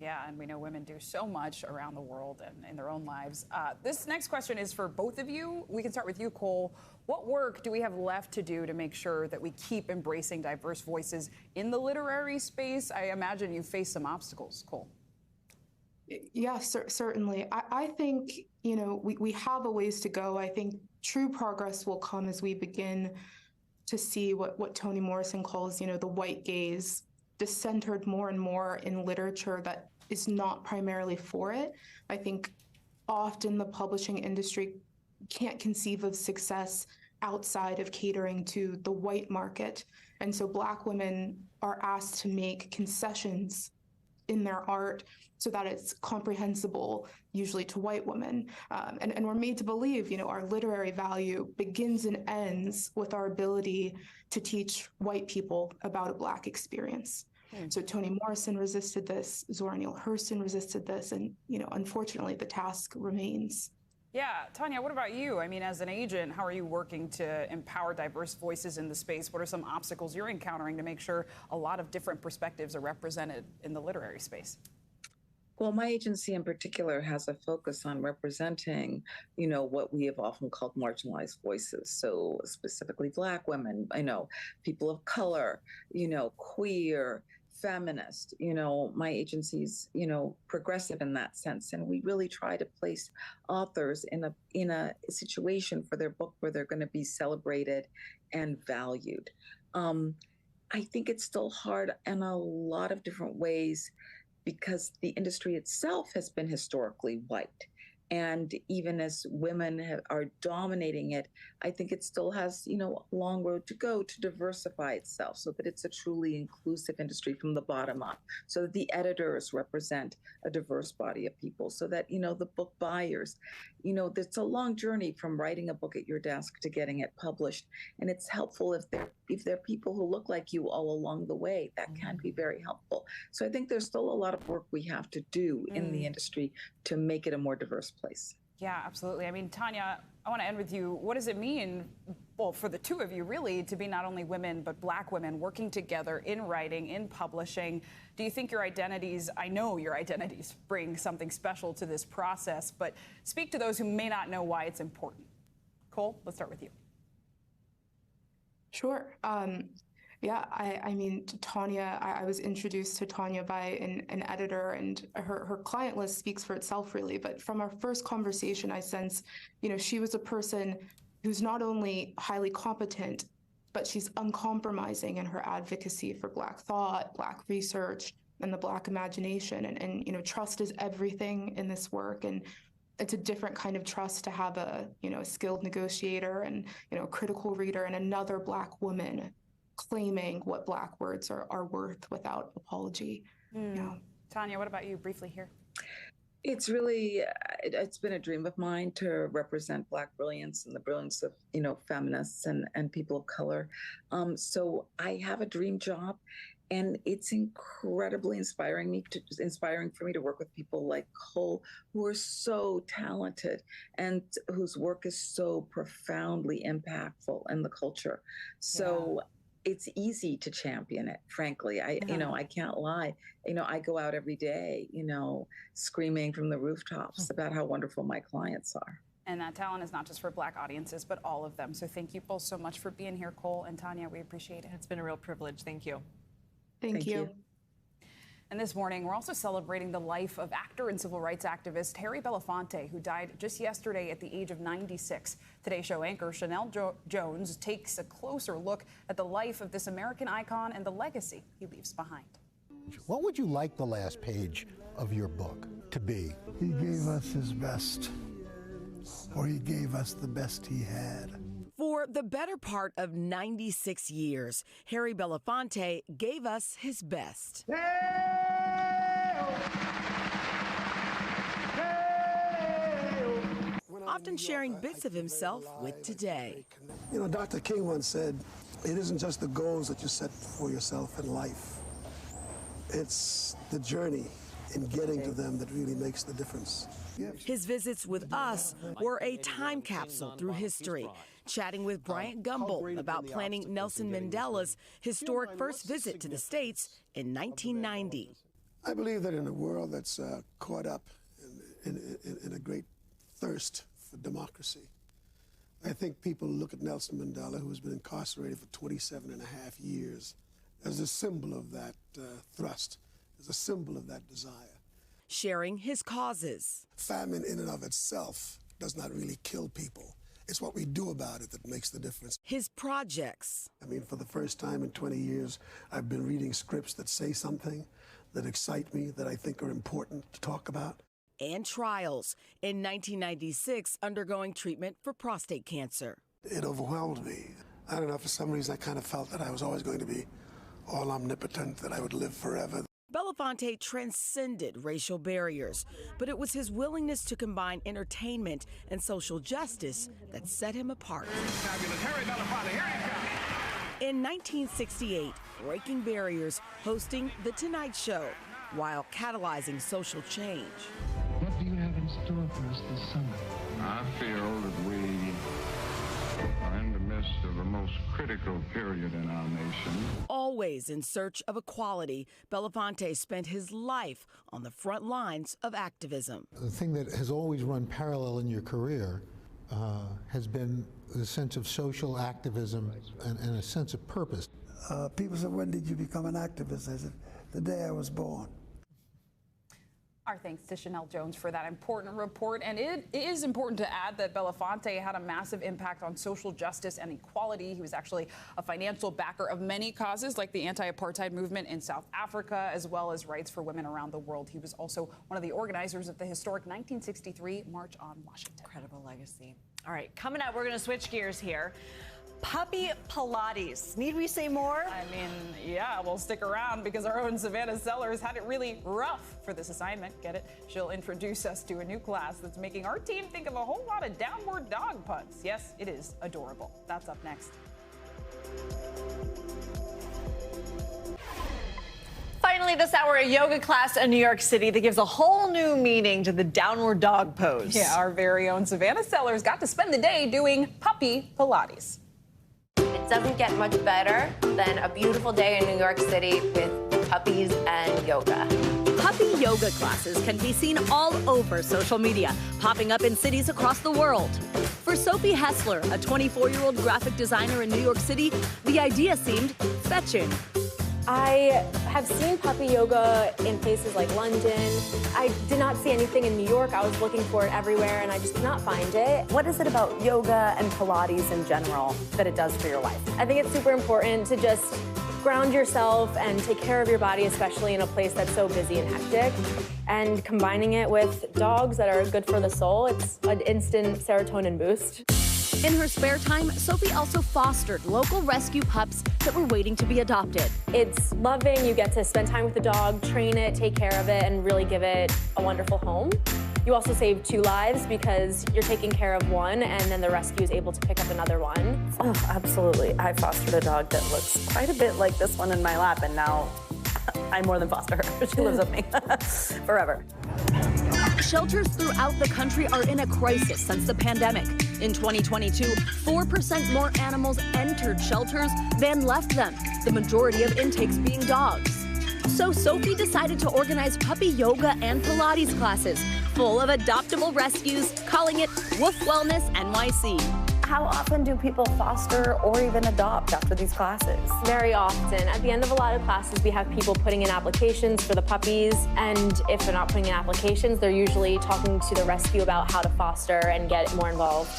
S1: Yeah, and we know women do so much around the world and in their own lives. This next question is for both of you. We can start with you, Cole. What work do we have left to do to make sure that we keep embracing diverse voices in the literary space? I imagine you face some obstacles, Cole.
S20: Yes, certainly. I think, we have a ways to go. I think true progress will come as we begin to see what Toni Morrison calls, the white gaze, discentered more and more in literature that is not primarily for it. I think often the publishing industry can't conceive of success outside of catering to the white market. And so Black women are asked to make concessions in their art so that it's comprehensible, usually to white women. And we're made to believe, our literary value begins and ends with our ability to teach white people about a Black experience. So Toni Morrison resisted this, Zora Neale Hurston resisted this, and, unfortunately, the task remains.
S1: Yeah, Tanya, what about you? I mean, as an agent, how are you working to empower diverse voices in the space? What are some obstacles you're encountering to make sure a lot of different perspectives are represented in the literary space?
S21: Well, my agency in particular has a focus on representing, what we have often called marginalized voices. So specifically Black women, people of color, queer, feminist. My agency's, progressive in that sense. And we really try to place authors in a situation for their book where they're going to be celebrated and valued. I think it's still hard in a lot of different ways because the industry itself has been historically white. And even as women are dominating it, I think it still has, a long road to go to diversify itself so that it's a truly inclusive industry from the bottom up, so that the editors represent a diverse body of people, so that, the book buyers, it's a long journey from writing a book at your desk to getting it published. And it's helpful if there are people who look like you all along the way. That can be very helpful. So I think there's still a lot of work we have to do in the industry to make it a more diverse place.
S1: Yeah, absolutely. I mean, Tanya, I want to end with you. What does it mean, well, for the two of you, really, to be not only women, but Black women working together in writing, in publishing? Do you think your identities, I know your identities, bring something special to this process, but speak to those who may not know why it's important. Cole, let's start with you.
S20: Sure. Yeah, I mean, Tanya, I was introduced to Tanya by an editor, and her client list speaks for itself, really. But from our first conversation, I sense, she was a person who's not only highly competent, but she's uncompromising in her advocacy for Black thought, Black research, and the Black imagination. And trust is everything in this work. And it's a different kind of trust to have a skilled negotiator and, a critical reader and another Black woman claiming what Black words are worth without apology.
S1: Tanya, what about you briefly here?
S21: It's really, it's been a dream of mine to represent Black brilliance and the brilliance of, feminists and people of color. So I have a dream job, and it's incredibly inspiring for me to work with people like Cole, who are so talented and whose work is so profoundly impactful in the culture. So it's easy to champion it, frankly. I can't lie. I go out every day, screaming from the rooftops about how wonderful my clients are.
S1: And that talent is not just for Black audiences, but all of them. So thank you both so much for being here, Cole and Tanya. We appreciate it.
S2: It's been a real privilege. Thank you.
S20: Thank you.
S1: And this morning, we're also celebrating the life of actor and civil rights activist Harry Belafonte, who died just yesterday at the age of 96. Today Show anchor Chanel Jones takes a closer look at the life of this American icon and the legacy he leaves behind.
S8: What would you like the last page of your book to be?
S14: He gave us his best, or he gave us the best he had.
S15: For the better part of 96 years, Harry Belafonte gave us his best. Often sharing bits of himself with Today.
S14: Dr. King once said, it isn't just the goals that you set for yourself in life, It's the journey in getting to them that really makes the difference.
S15: His visits with us were a time capsule through history, chatting with Bryant Gumbel about planning Nelson Mandela's historic first visit to the States in 1990.
S14: I believe that in a world that's caught up in a great thirst for democracy, I think people look at Nelson Mandela, who has been incarcerated for 27 and a half years, as a symbol of that thrust, as a symbol of that desire.
S15: Sharing his causes.
S14: Famine in and of itself does not really kill people. It's what we do about it that makes the difference.
S15: His projects.
S14: I mean, for the first time in 20 years, I've been reading scripts that say something, that excite me, that I think are important to talk about.
S15: And trials. In 1996, undergoing treatment for prostate cancer.
S14: It overwhelmed me. I don't know, for some reason I kind of felt that I was always going to be all omnipotent, that I would live forever.
S15: Belafonte transcended racial barriers, but it was his willingness to combine entertainment and social justice that set him apart. In 1968, breaking barriers, hosting The Tonight Show, while catalyzing social change.
S16: What do you have in store for us this summer?
S17: I feel that we are in the midst of the most critical period in our nation.
S15: Always in search of equality, Belafonte spent his life on the front lines of activism.
S8: The thing that has always run parallel in your career has been the sense of social activism and a sense of purpose.
S14: People said, when did you become an activist? I said, the day I was born.
S1: Our thanks to Chanel Jones for that important report. And it is important to add that Belafonte had a massive impact on social justice and equality. He was actually a financial backer of many causes like the anti-apartheid movement in South Africa, as well as rights for women around the world. He was also one of the organizers of the historic 1963 March on Washington.
S2: Incredible legacy. All right, coming up, we're going to switch gears here. Puppy Pilates. Need we say more?
S1: I mean, yeah, we'll stick around because our own Savannah Sellers had it really rough for this assignment. Get it? She'll introduce us to a new class that's making our team think of a whole lot of downward dog puns. Yes, it is adorable. That's up next.
S2: Finally this hour, a yoga class in New York City that gives a whole new meaning to the downward dog pose.
S1: Yeah, our very own Savannah Sellers got to spend the day doing puppy Pilates.
S19: It doesn't get much better than a beautiful day in New York City with puppies and yoga.
S22: Puppy yoga classes can be seen all over social media, popping up in cities across the world. For Sophie Hessler, a 24-year-old graphic designer in New York City, the idea seemed fetching.
S23: I have seen puppy yoga in places like London. I did not see anything in New York. I was looking for it everywhere and I just could not find it.
S19: What is it about yoga and Pilates in general that it does for your life?
S23: I think it's super important to just ground yourself and take care of your body, especially in a place that's so busy and hectic. And combining it with dogs that are good for the soul, it's an instant serotonin boost.
S22: In her spare time, Sophie also fostered local rescue pups that were waiting to be adopted.
S23: It's loving. You get to spend time with the dog, train it, take care of it, and really give it a wonderful home. You also save 2 lives because you're taking care of one and then the rescue is able to pick up another one.
S19: Oh, absolutely. I fostered a dog that looks quite a bit like this one in my lap, and now I more than foster her. She lives with me forever.
S22: Shelters throughout the country are in a crisis since the pandemic. In 2022, 4% more animals entered shelters than left them, the majority of intakes being dogs. So Sophie decided to organize puppy yoga and Pilates classes full of adoptable rescues, calling it Woof Wellness NYC.
S19: How often do people foster or even adopt after these classes?
S23: Very often. At the end of a lot of classes, we have people putting in applications for the puppies, and if they're not putting in applications, they're usually talking to the rescue about how to foster and get more involved.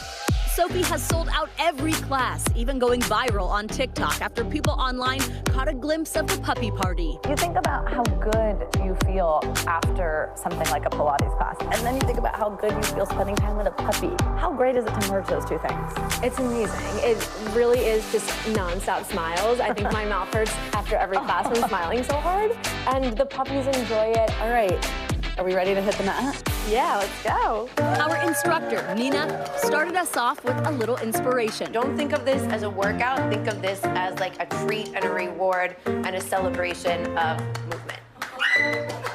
S22: Sophie has sold out every class, even going viral on TikTok after people online caught a glimpse of the puppy party.
S19: You think about how good you feel after something like a Pilates class, and then you think about how good you feel spending time with a puppy. How great is it to merge those two things?
S23: It's amazing. It really is just nonstop smiles. I think my mouth hurts after every class from smiling so hard, and the puppies enjoy it.
S19: All right, are we ready to hit the mat?
S23: Yeah, let's go.
S22: Our instructor, Nina, started us off with a little inspiration.
S19: Don't think of this as a workout. Think of this as like a treat and a reward and a celebration of movement.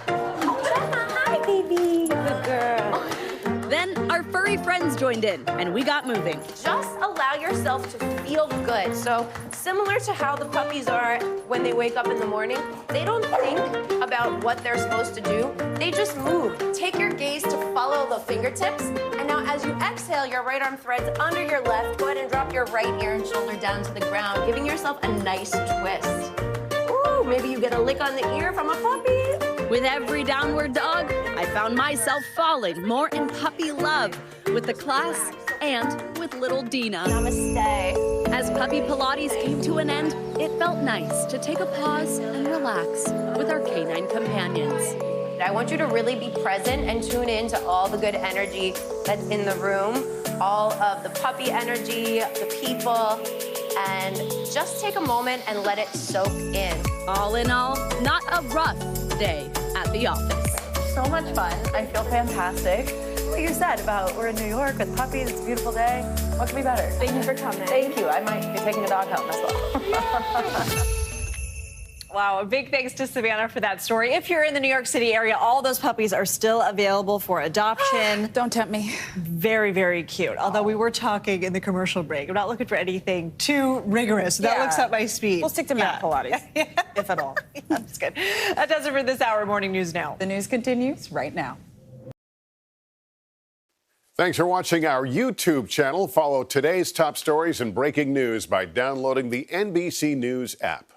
S22: Hi, baby. Good girl. Then our furry friends joined in, and we got moving.
S3: Just allow yourself to feel good. So similar to how the puppies are when they wake up in the morning, they don't think about what they're supposed to do. They just move. Take your gaze to follow the fingertips. And now as you exhale, your right arm threads under your left. Go ahead and drop your right ear and shoulder down to the ground, giving yourself a nice twist. Ooh, maybe you get a lick on the ear from a puppy.
S22: With every downward dog, I found myself falling more in puppy love with the class and with little Dina.
S3: Namaste.
S22: As puppy Pilates came to an end, it felt nice to take a pause and relax with our canine companions.
S3: I want you to really be present and tune in to all the good energy that's in the room, all of the puppy energy, the people, and just take a moment and let it soak in.
S22: All in all, not a rough day at the office.
S3: So much fun. I feel fantastic. What you said about we're in New York with puppies, it's a beautiful day. What could be better?
S11: Thank you for coming.
S3: Thank you. I might be taking a dog home as well.
S2: Wow, a big thanks to Savannah for that story. If you're in the New York City area, all those puppies are still available for adoption.
S1: Don't tempt me.
S2: Very, very cute. Although we were talking in the commercial break, I'm not looking for anything too rigorous. That looks up my speed.
S1: We'll stick to mat Pilates, if at all.
S2: That's good. That does it for this hour of Morning News Now.
S1: The news continues right now.
S4: Thanks for watching our YouTube channel. Follow today's top stories and breaking news by downloading the NBC News app.